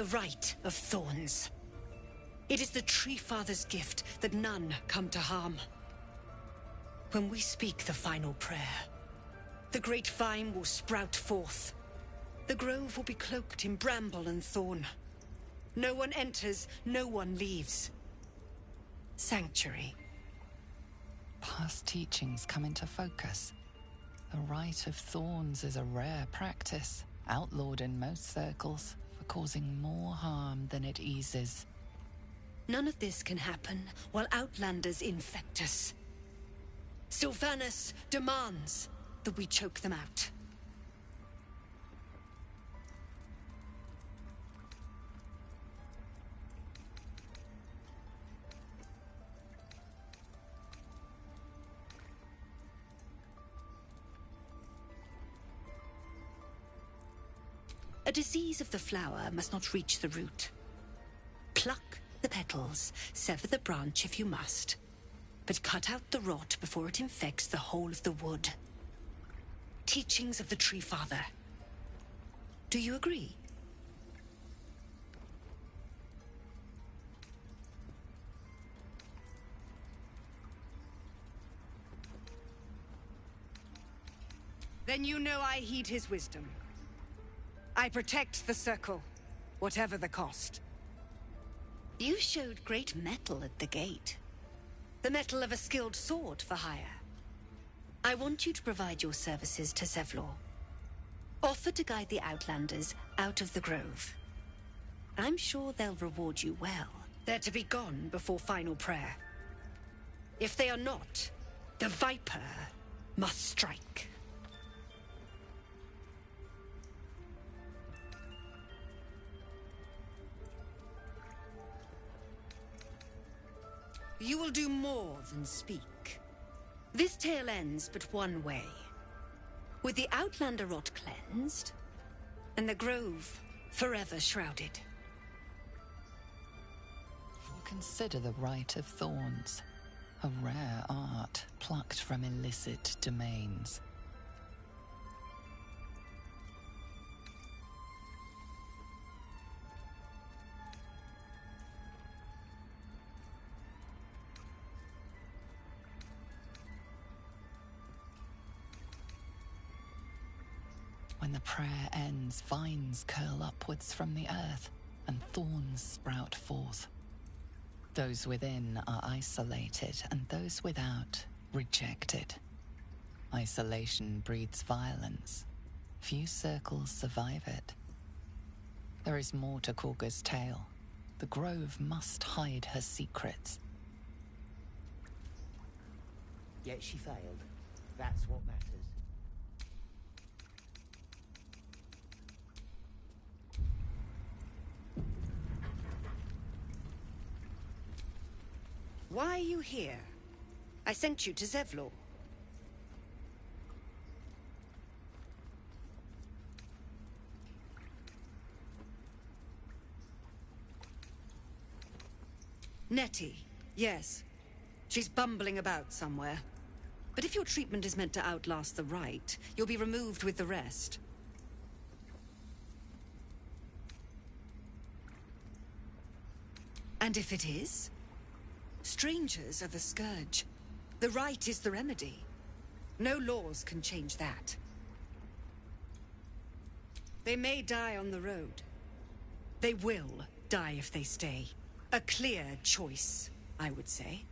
The right of thorns. It is the Tree Father's gift that none come to harm. When we speak the final prayer, the great vine will sprout forth. The grove will be cloaked in bramble and thorn. No one enters, no one leaves. Sanctuary. Past teachings come into focus. The Rite of Thorns is a rare practice, outlawed in most circles for causing more harm than it eases. None of this can happen while Outlanders infect us. Sylvanas demands that we choke them out. A disease of the flower must not reach the root. Pluck the petals, sever the branch if you must, but cut out the rot before it infects the whole of the wood. Teachings of the Tree Father. Do you agree? Then you know I heed his wisdom. I protect the circle, whatever the cost. You showed great mettle at the gate. The mettle of a skilled sword for hire. I want you to provide your services to Zevlor. Offer to guide the Outlanders out of the grove. I'm sure they'll reward you well. They're to be gone before final prayer. If they are not, the Viper must strike. You will do more than speak. This tale ends but one way. With the Outlander rot cleansed, and the grove forever shrouded. Consider the Rite of Thorns, a rare art plucked from illicit domains. When the prayer ends, vines curl upwards from the earth, and thorns sprout forth. Those within are isolated, and those without rejected. Isolation breeds violence. Few circles survive it. There is more to Korga's tale. The grove must hide her secrets. Yet she failed. That's what matters. Why are you here? I sent you to Zevlor. Nettie, yes. She's bumbling about somewhere. But if your treatment is meant to outlast the rite, you'll be removed with the rest. And if it is? Strangers are the scourge. The rite is the remedy. No laws can change that. They may die on the road. They will die if they stay. A clear choice, I would say.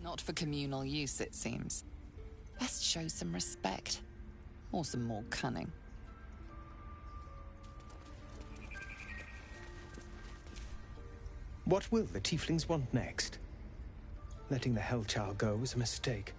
Not for communal use, it seems. Best show some respect. Or some more cunning. What will the tieflings want next? Letting the Hellchild go was a mistake.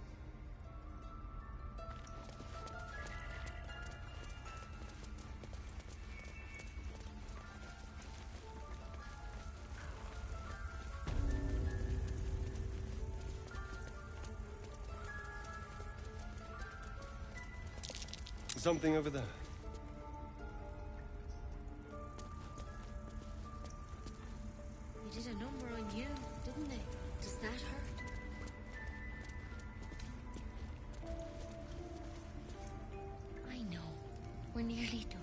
Something over there. They did a number on you, didn't they? Does that hurt? I know. We're nearly done.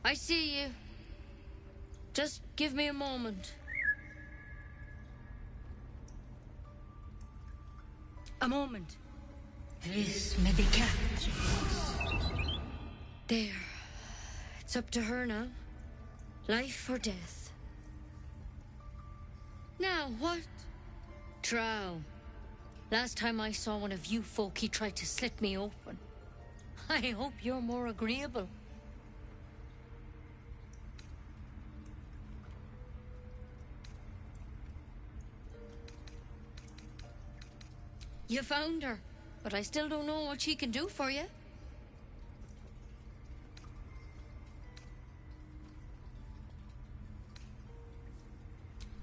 I see you. Just give me a moment. A moment. This may be kept. There. It's up to her now. Life or death. Now, what? Drow. Last time I saw one of you folk, he tried to slit me open. I hope you're more agreeable. You found her, but I still don't know what she can do for you.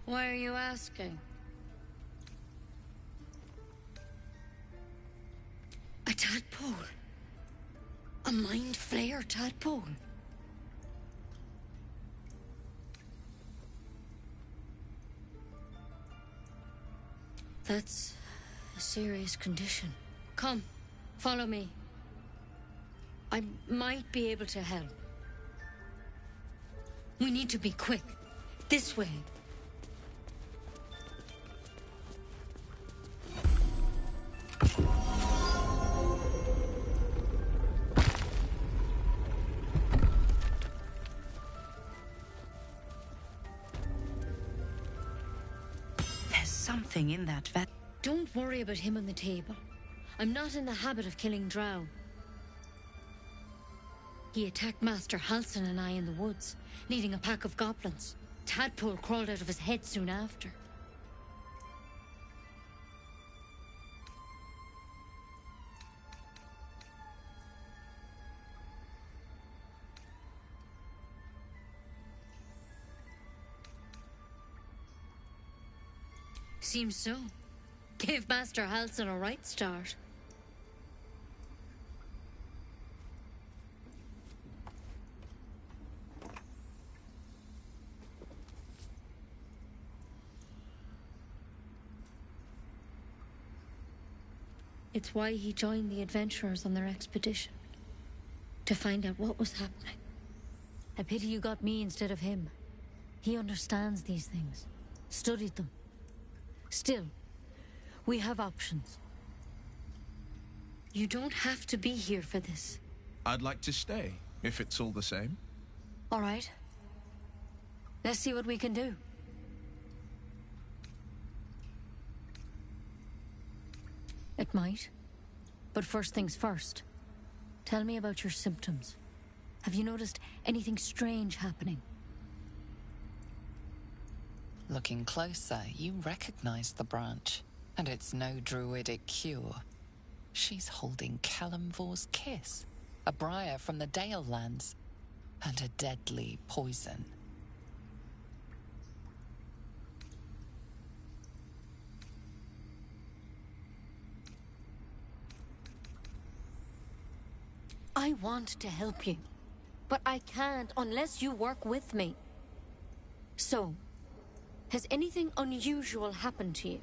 Why are you asking? A tadpole. A mind flayer tadpole. That's a serious condition. Come, follow me. I might be able to help. We need to be quick. This way. There's something in that vat. Don't worry about him on the table. I'm not in the habit of killing drow. He attacked Master Halsin and I in the woods, leading a pack of goblins. Tadpole crawled out of his head soon after. Seems so. Gave Master Halsin a right start. It's why he joined the adventurers on their expedition. To find out what was happening. A pity you got me instead of him. He understands these things. Studied them. Still, we have options. You don't have to be here for this. I'd like to stay, if it's all the same. All right. Let's see what we can do. It might. But first things first. Tell me about your symptoms. Have you noticed anything strange happening? Looking closer, you recognize the branch. And it's no druidic cure. She's holding Kalimvor's kiss, a briar from the Dale lands, and a deadly poison. I want to help you, but I can't unless you work with me. So, has anything unusual happened to you?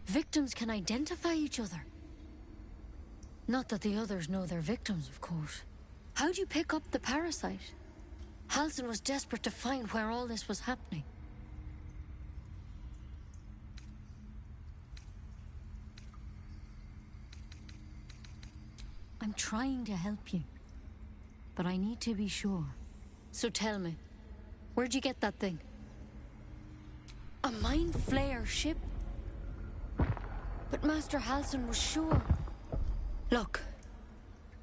victims can identify each other. Not that the others know they're victims, of course. How'd you pick up the parasite? Halsin was desperate to find where all this was happening. I'm trying to help you, but I need to be sure. So tell me, where'd you get that thing? A Mind Flayer ship? But Master Halsin was sure. Look,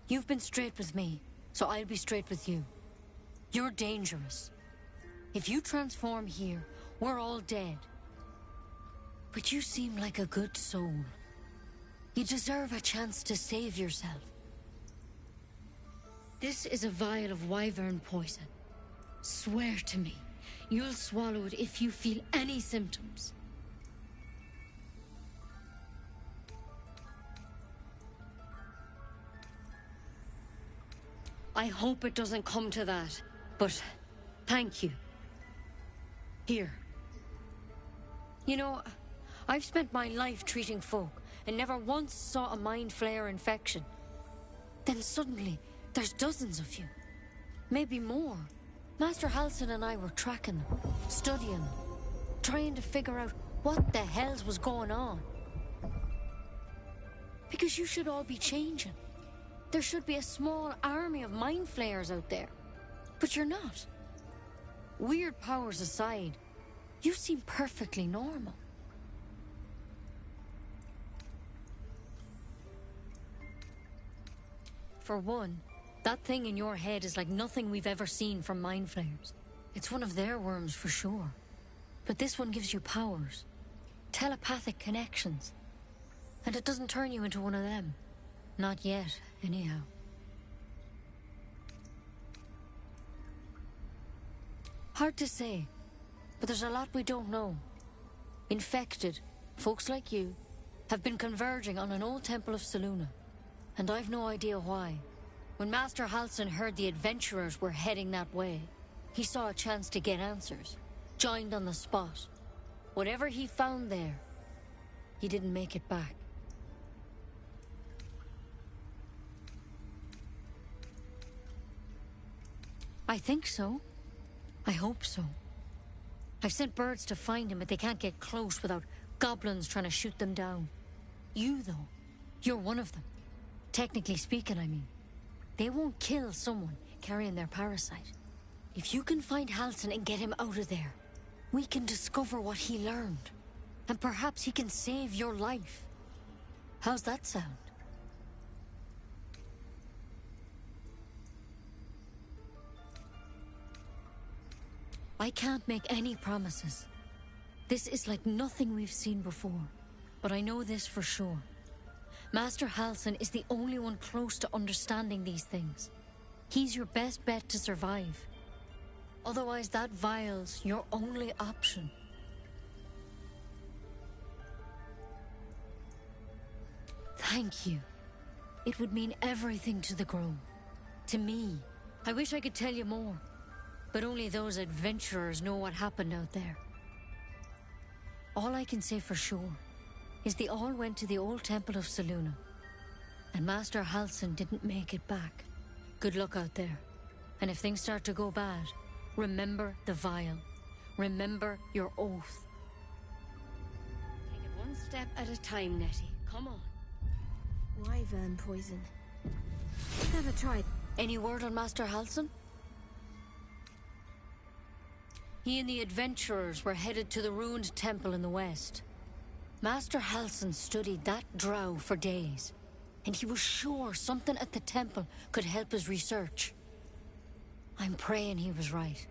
you've been straight with me, so I'll be straight with you. You're dangerous. If you transform here, we're all dead. But you seem like a good soul. You deserve a chance to save yourself. This is a vial of wyvern poison. Swear to me, you'll swallow it if you feel any symptoms. I hope it doesn't come to that, but thank you. Here. You know, I've spent my life treating folk and never once saw a Mind Flayer infection. Then suddenly, there's dozens of you. Maybe more. Master Halsin and I were tracking them, studying them, trying to figure out what the hells was going on. Because you should all be changing. There should be a small army of Mind Flayers out there. But you're not. Weird powers aside, you seem perfectly normal. For one, that thing in your head is like nothing we've ever seen from Mind Flayers. It's one of their worms for sure. But this one gives you powers. Telepathic connections. And it doesn't turn you into one of them. Not yet, anyhow. Hard to say, but there's a lot we don't know. Infected, folks like you, have been converging on an old temple of Selûne, and I've no idea why. When Master Halsin heard the adventurers were heading that way, he saw a chance to get answers, joined on the spot. Whatever he found there, he didn't make it back. I think so. I hope so. I've sent birds to find him, but they can't get close without goblins trying to shoot them down. You, though, you're one of them. Technically speaking, I mean. They won't kill someone carrying their parasite. If you can find Halsin and get him out of there, we can discover what he learned. And perhaps he can save your life. How's that sound? I can't make any promises. This is like nothing we've seen before. But I know this for sure. Master Halsin is the only one close to understanding these things. He's your best bet to survive. Otherwise, that vial's your only option. Thank you. It would mean everything to the Grove. To me. I wish I could tell you more. But only those adventurers know what happened out there. All I can say for sure is they all went to the old temple of Selûne. And Master Halsin didn't make it back. Good luck out there. And if things start to go bad, remember the vial. Remember your oath. Take it one step at a time, Nettie. Come on. Wyvern poison. Never tried. Any word on Master Halsin? He and the adventurers were headed to the ruined temple in the west. Master Halsin studied that drow for days, and he was sure something at the temple could help his research. I'm praying he was right.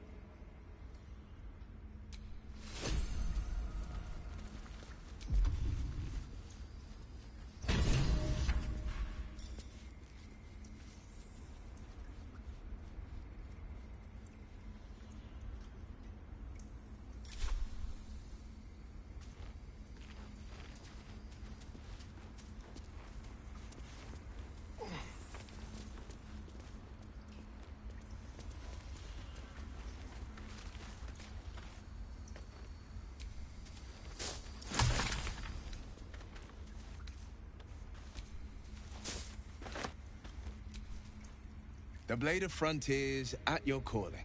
The Blade of Frontiers at your calling.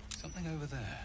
Something over there.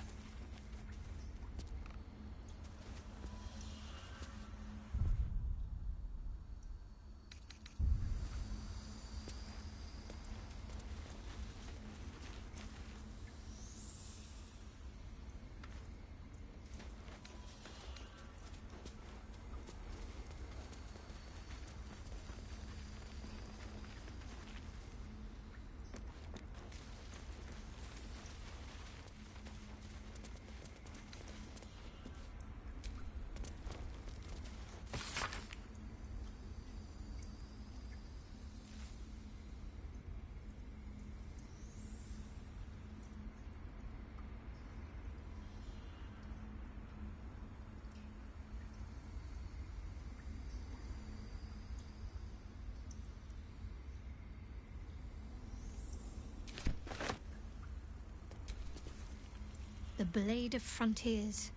The Blade of Frontiers.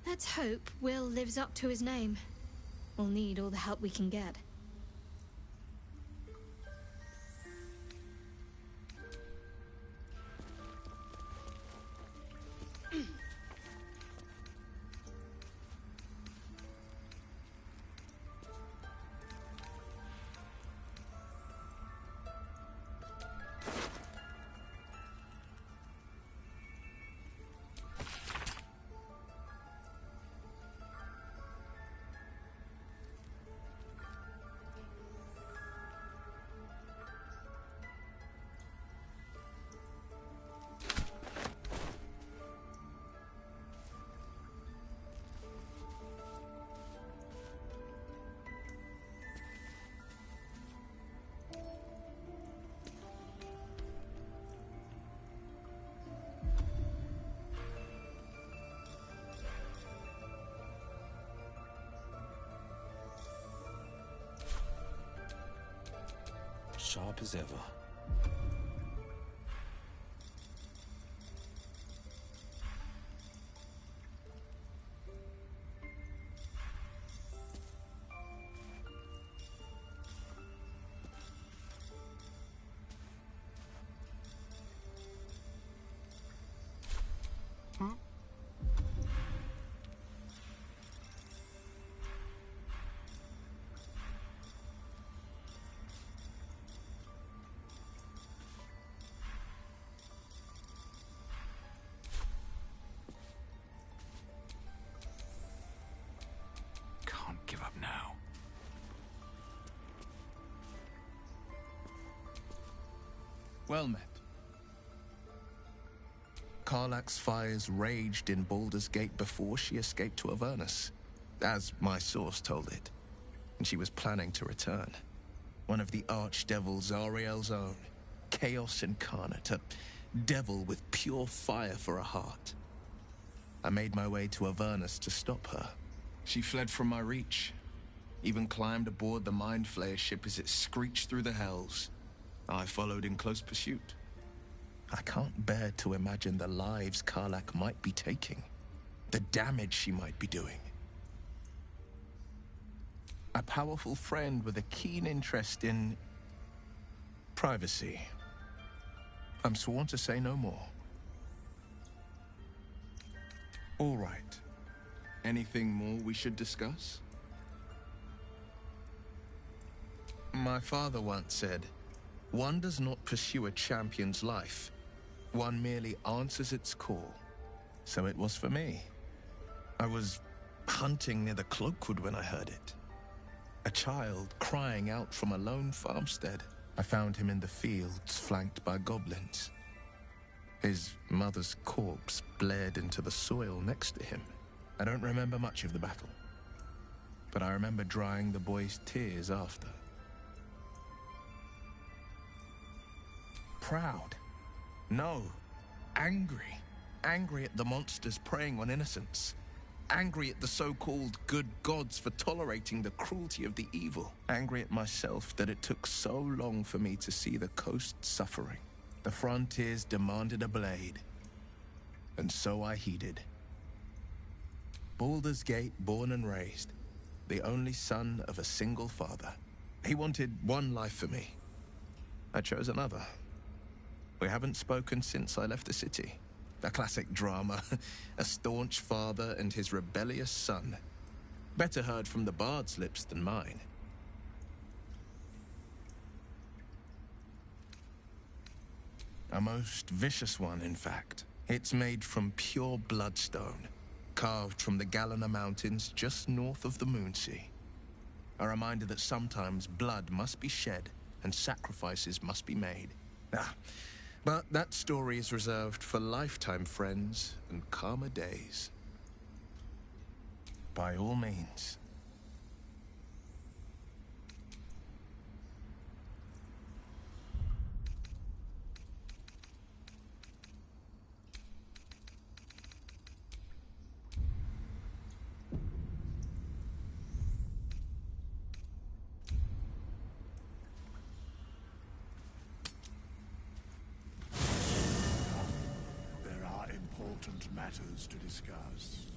Let's hope Will lives up to his name. We'll need all the help we can get. Sharp as ever. Give up now. Well met. Karlach's fires raged in Baldur's Gate before she escaped to Avernus, as my source told it, and she was planning to return. One of the archdevils Ariel's own, chaos incarnate, a devil with pure fire for a heart. I made my way to Avernus to stop her. She fled from my reach, even climbed aboard the Mind Flayer ship as it screeched through the hells. I followed in close pursuit. I can't bear to imagine the lives Karlach might be taking, the damage she might be doing. A powerful friend with a keen interest in privacy. I'm sworn to say no more. All right. Anything more we should discuss? My father once said, one does not pursue a champion's life. One merely answers its call. So it was for me. I was hunting near the Cloakwood when I heard it. A child crying out from a lone farmstead. I found him in the fields, flanked by goblins. His mother's corpse blared into the soil next to him. I don't remember much of the battle, but I remember drying the boy's tears after. Proud? No. Angry. Angry at the monsters preying on innocents. Angry at the so-called good gods for tolerating the cruelty of the evil. Angry at myself that it took so long for me to see the coast suffering. The frontiers demanded a blade, and so I heeded. Baldur's Gate, born and raised. The only son of a single father. He wanted one life for me. I chose another. We haven't spoken since I left the city. A classic drama. A staunch father and his rebellious son. Better heard from the bard's lips than mine. A most vicious one, in fact. It's made from pure bloodstone, carved from the Galena Mountains just north of the Moonsea. A reminder that sometimes blood must be shed and sacrifices must be made. But that story is reserved for lifetime friends and calmer days. By all means. There are important matters to discuss.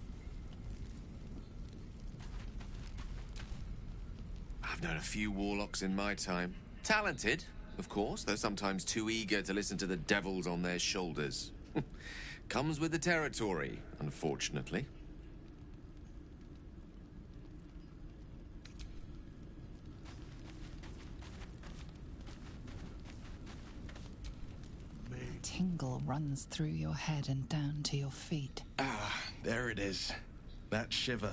I've known a few warlocks in my time. Talented, of course, though sometimes too eager to listen to the devils on their shoulders. Comes with the territory, unfortunately. Tingle runs through your head and down to your feet. Ah, there it is. That shiver.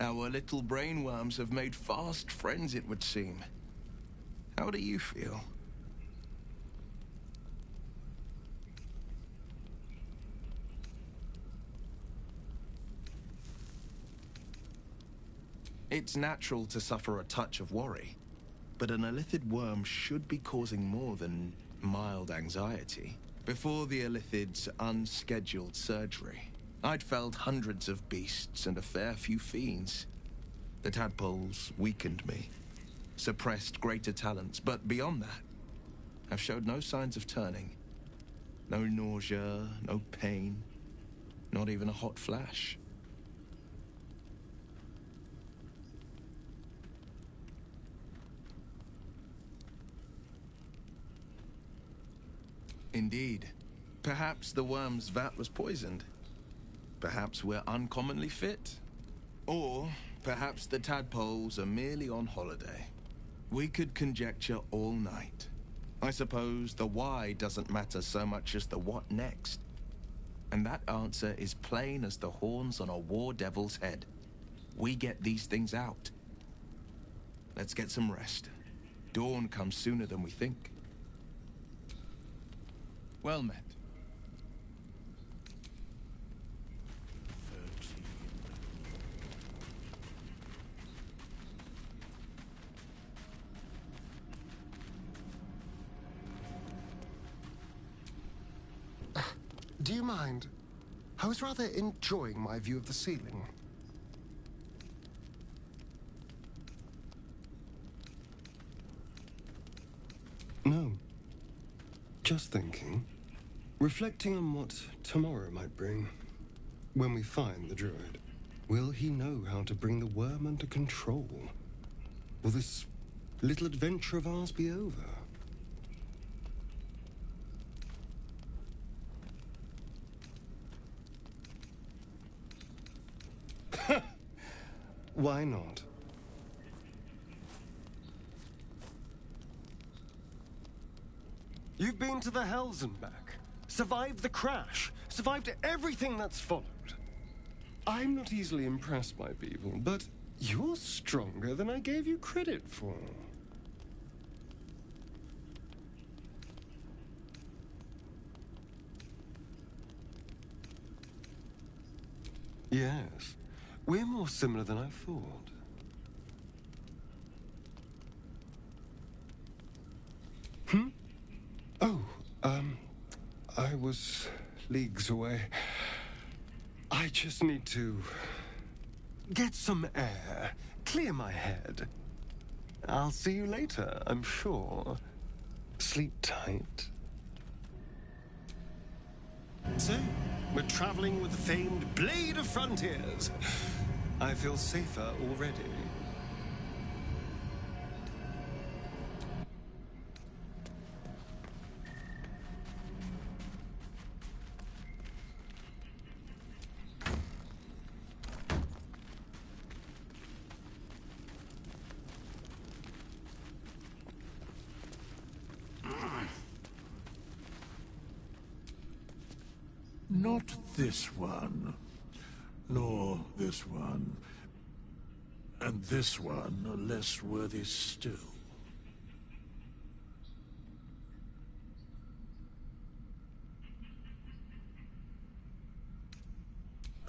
Our little brainworms have made fast friends, it would seem. How do you feel? It's natural to suffer a touch of worry, but an illithid worm should be causing more than mild anxiety. Before the illithid's unscheduled surgery, I'd felled hundreds of beasts and a fair few fiends. The tadpoles weakened me, suppressed greater talents, but beyond that, I've showed no signs of turning. No nausea, no pain, not even a hot flash. Indeed. Perhaps the worm's vat was poisoned. Perhaps we're uncommonly fit. Or perhaps the tadpoles are merely on holiday. We could conjecture all night. I suppose the why doesn't matter so much as the what next. And that answer is plain as the horns on a war devil's head. We get these things out. Let's get some rest. Dawn comes sooner than we think. Well met. Do you mind? I was rather enjoying my view of the ceiling. No. Just thinking. Reflecting on what tomorrow might bring. When we find the druid, will he know how to bring the worm under control? Will this little adventure of ours be over? Why not? You've been to the Hells and back, survived the crash, survived everything that's followed. I'm not easily impressed by people, but you're stronger than I gave you credit for. Yes, we're more similar than I thought. I was leagues away. I just need to get some air, clear my head. I'll see you later, I'm sure. Sleep tight. So, We're traveling with the famed Blade of Frontiers. I feel safer already. Not this one, nor this one, and this one are less worthy still.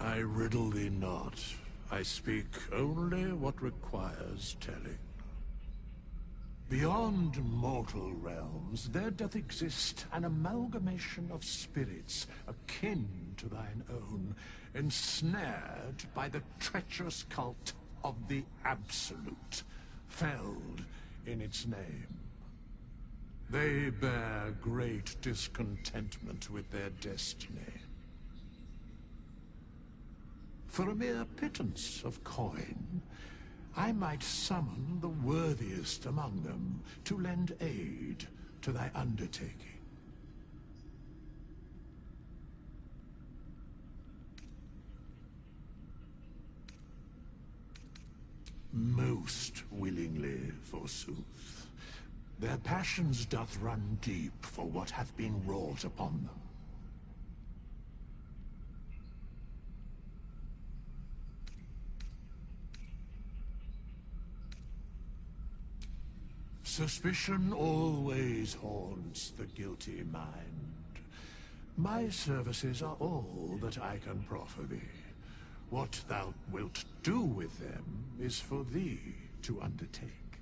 I riddle thee not. I speak only what requires telling. Beyond mortal realms, there doth exist an amalgamation of spirits akin to thine own, ensnared by the treacherous cult of the Absolute, felled in its name. They bear great discontentment with their destiny. For a mere pittance of coin, I might summon the worthiest among them to lend aid to thy undertaking. Most willingly, forsooth. Their passions doth run deep for what hath been wrought upon them. Suspicion always haunts the guilty mind. My services are all that I can proffer thee. What thou wilt do with them is for thee to undertake.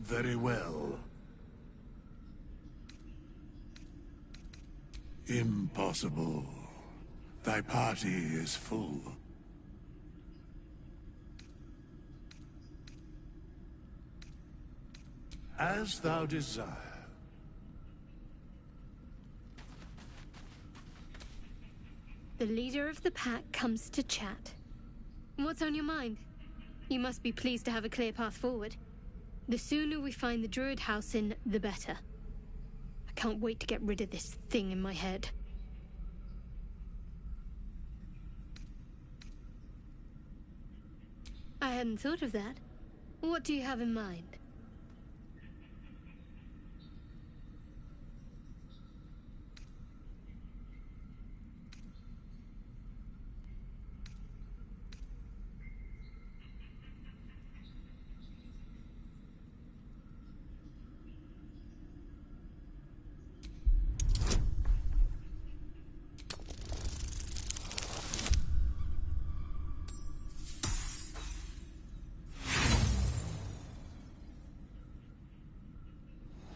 Very well. Impossible. Thy party is full. As thou desire. The leader of the pack comes to chat. What's on your mind? You must be pleased to have a clear path forward. The sooner we find the Druid house in, the better. I can't wait to get rid of this thing in my head. I hadn't thought of that. What do you have in mind?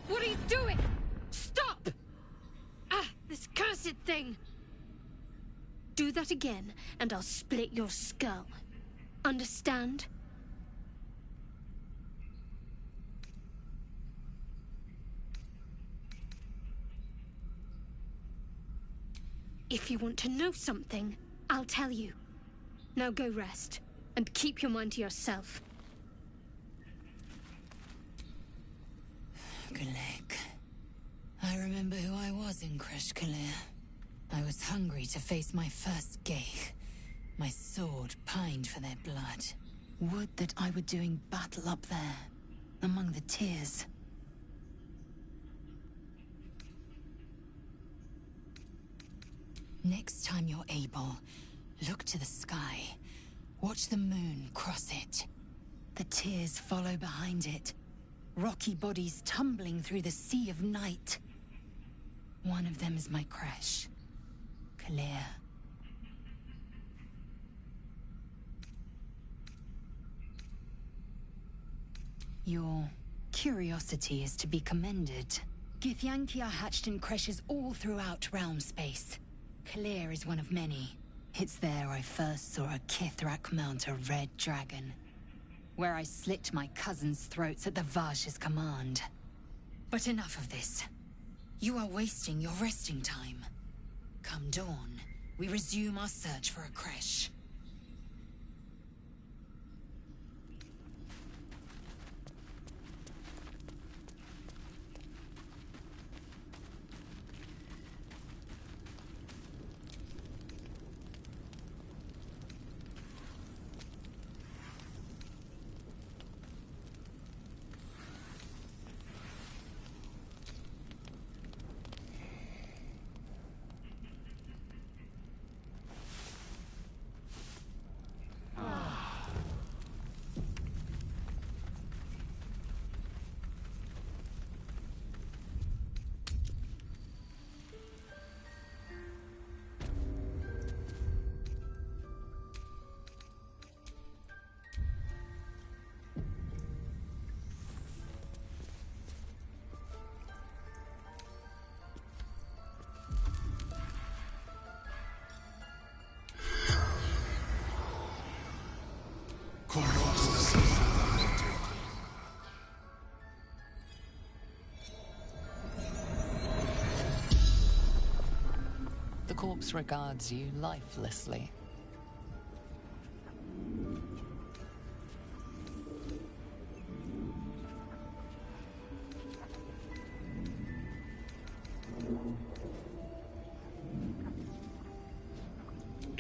What are you doing? Stop! Ah, this cursed thing! Do that again, and I'll split your skull. Understand? If you want to know something, I'll tell you. Now go rest, and keep your mind to yourself. Galek. I remember who I was in Kresh Kalir. I was hungry to face my first Geich. My sword pined for their blood. Would that I were doing battle up there, among the tears. Next time you're able, look to the sky. Watch the moon cross it. The tears follow behind it. Rocky bodies tumbling through the sea of night. One of them is my Kresh. Kalir. Your curiosity is to be commended. Githyanki are hatched in creches all throughout realm space. Kalir is one of many. It's there I first saw a Kithrak mount a red dragon. Where I slit my cousins' throats at the Vash's command. But enough of this. You are wasting your resting time. Come dawn, we resume our search for a creche. The corpse regards you lifelessly.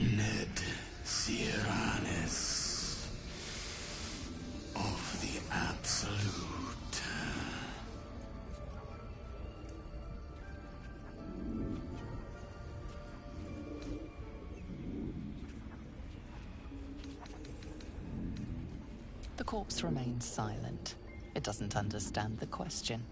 Ned Sierranes of the Absolute. The corpse remains silent. It doesn't understand the question.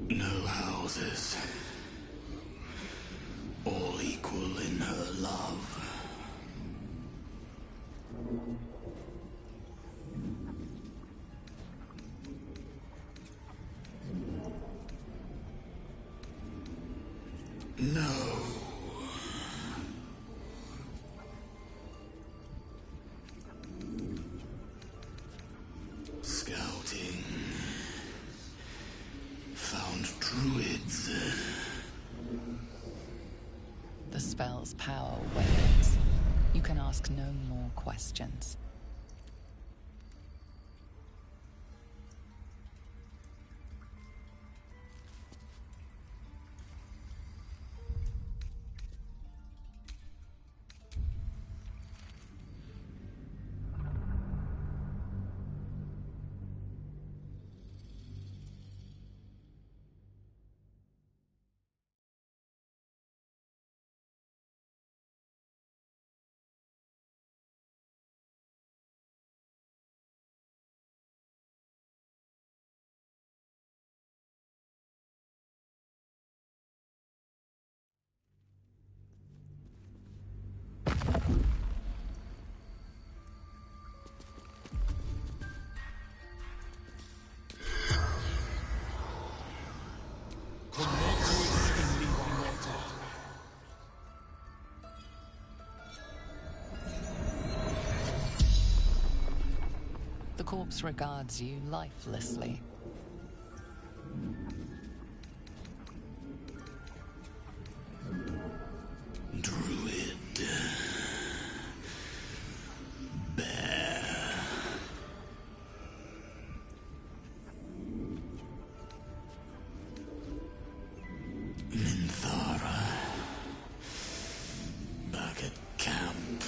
No houses. All equal in her love. No. Scouting. Found druids. The spell's power wanes. You can ask no more questions. The corpse regards you lifelessly. Druid. Bear. Minthara. Back at camp.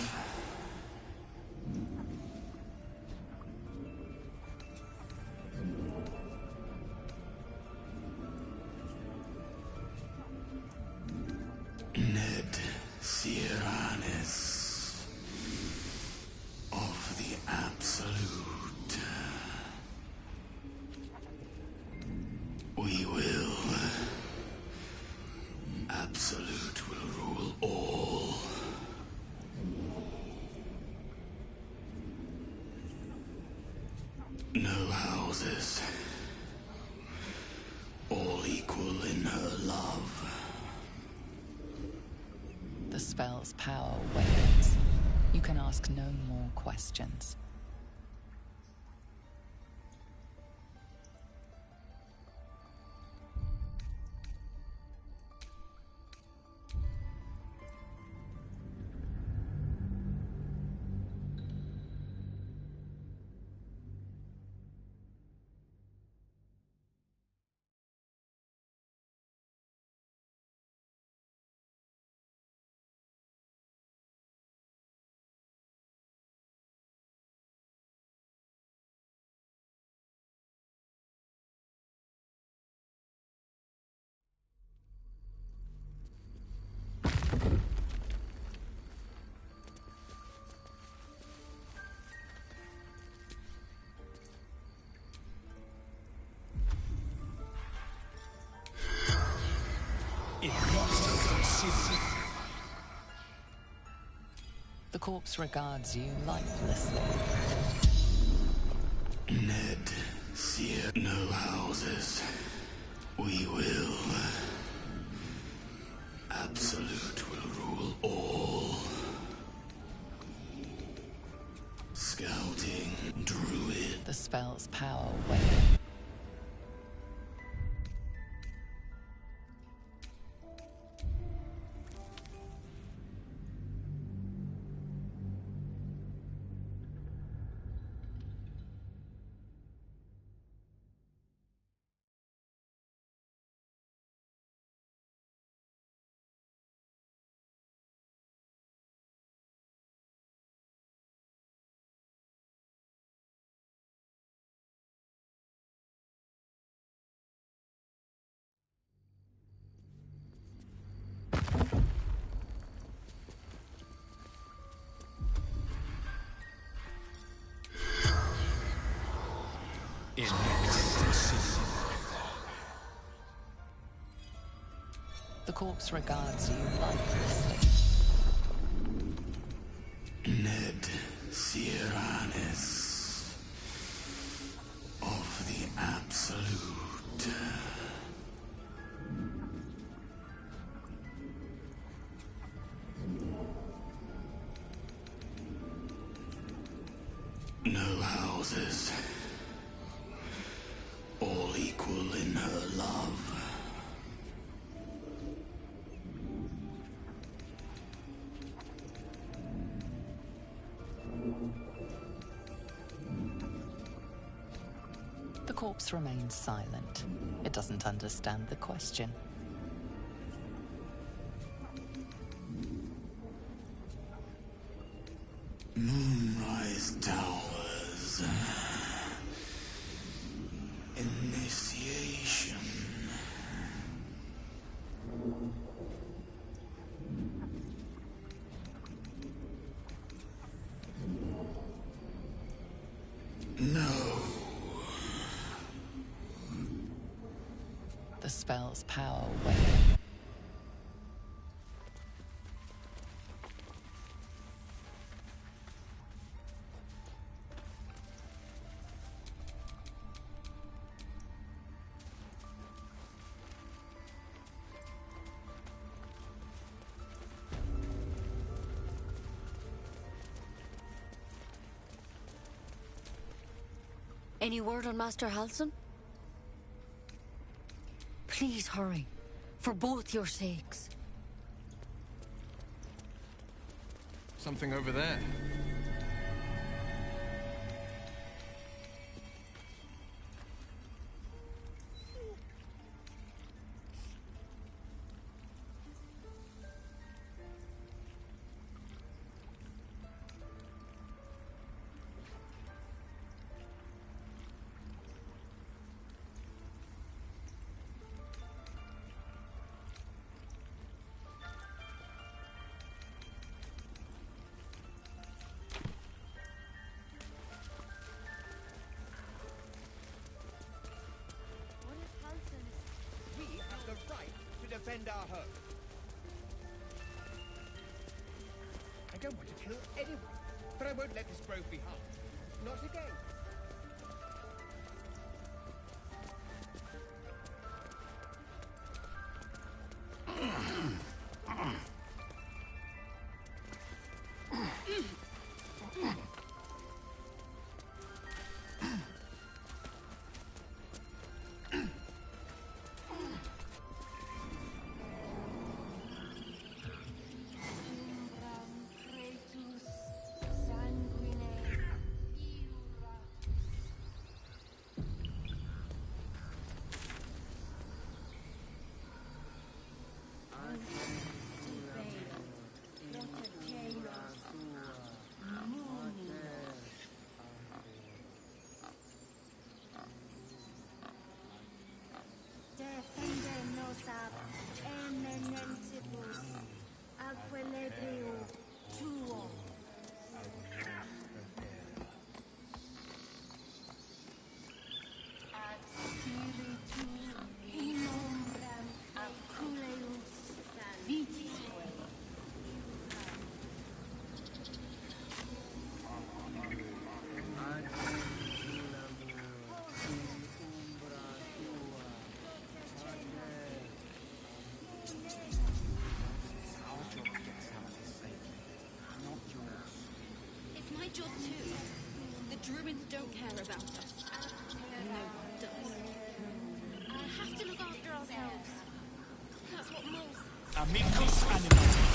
spell's power wanes. You can ask no more questions. The corpse regards you lifelessly. Ned, Seer, no houses. We will. Absolute will rule all. Scouting, druid. The spell's power wanes. The corpse regards you lifelessly. Ned Siranis of the Absolute. No houses. All equal in her love. The corpse remains silent. It doesn't understand the question. Moonrise Towers. Initiation. No. The spell's power wanes. Any word on Master Halsin? Please hurry, for both your sakes. Something over there. Defend our home. I don't want to kill anyone, but I won't let this grove be harmed. Not again. job too. The druids don't care about us. No one does. We have to look after ourselves. That's what Mole says. Amicus animatis.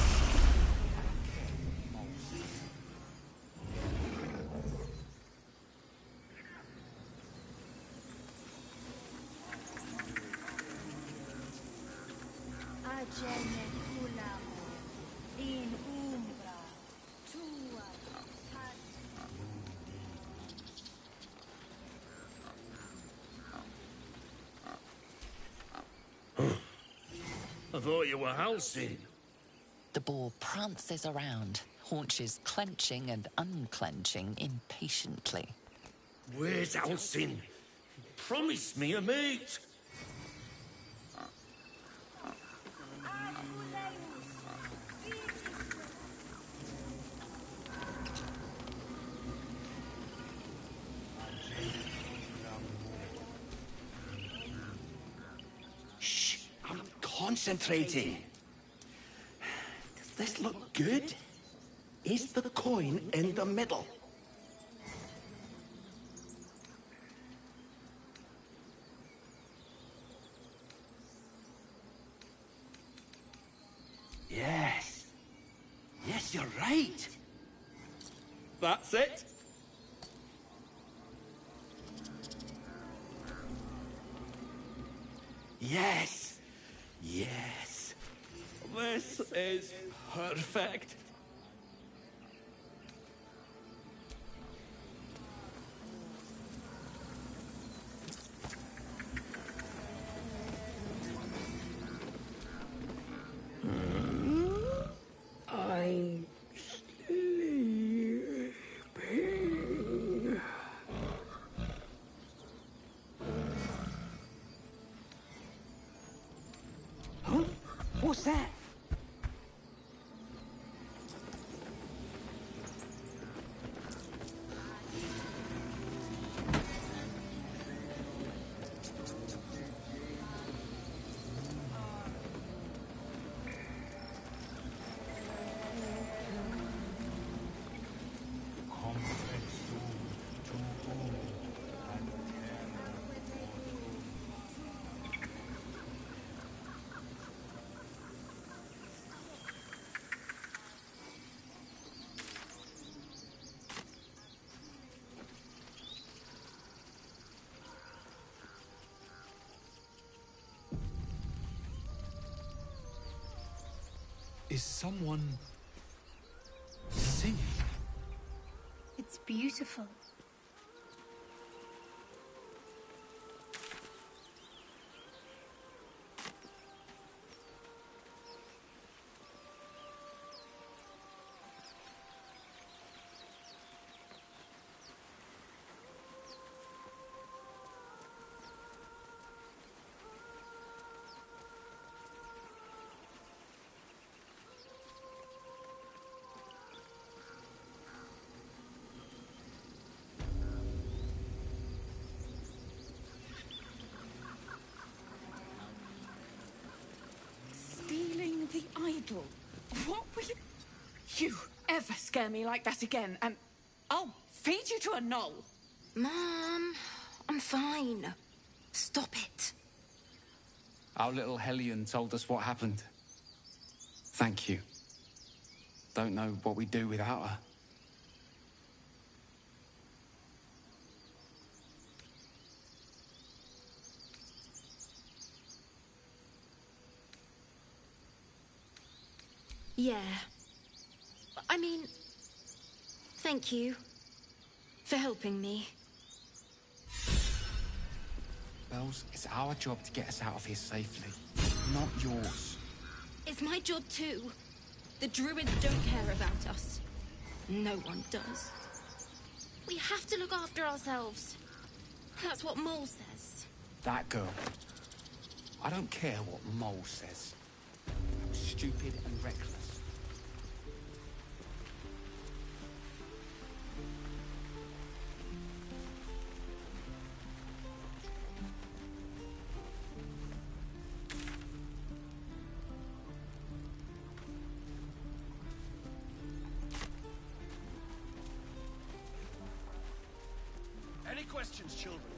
Agene culamo in umbra tua. I thought you were housing. The boar prances around, haunches clenching and unclenching impatiently. Where's Alcin? Promise me a mate. Shh, I'm concentrating. Does this look good? Is the coin in the middle? Yes. Yes, you're right. That's it. Yes. Yes. This is perfect. I'm sleeping. Huh? What's that? Is someone singing? It's beautiful. Stealing the idol? What will you... You ever scare me like that again, and I'll feed you to a knoll. Mom, I'm fine. Stop it. Our little Hellion told us what happened. Thank you. Don't know what we'd do without her. Yeah. I mean, thank you for helping me. Bells, it's our job to get us out of here safely, not yours. It's my job too. The druids don't care about us. No one does. We have to look after ourselves. That's what Mole says. That girl. I don't care what Mole says. That was stupid and reckless. questions, children.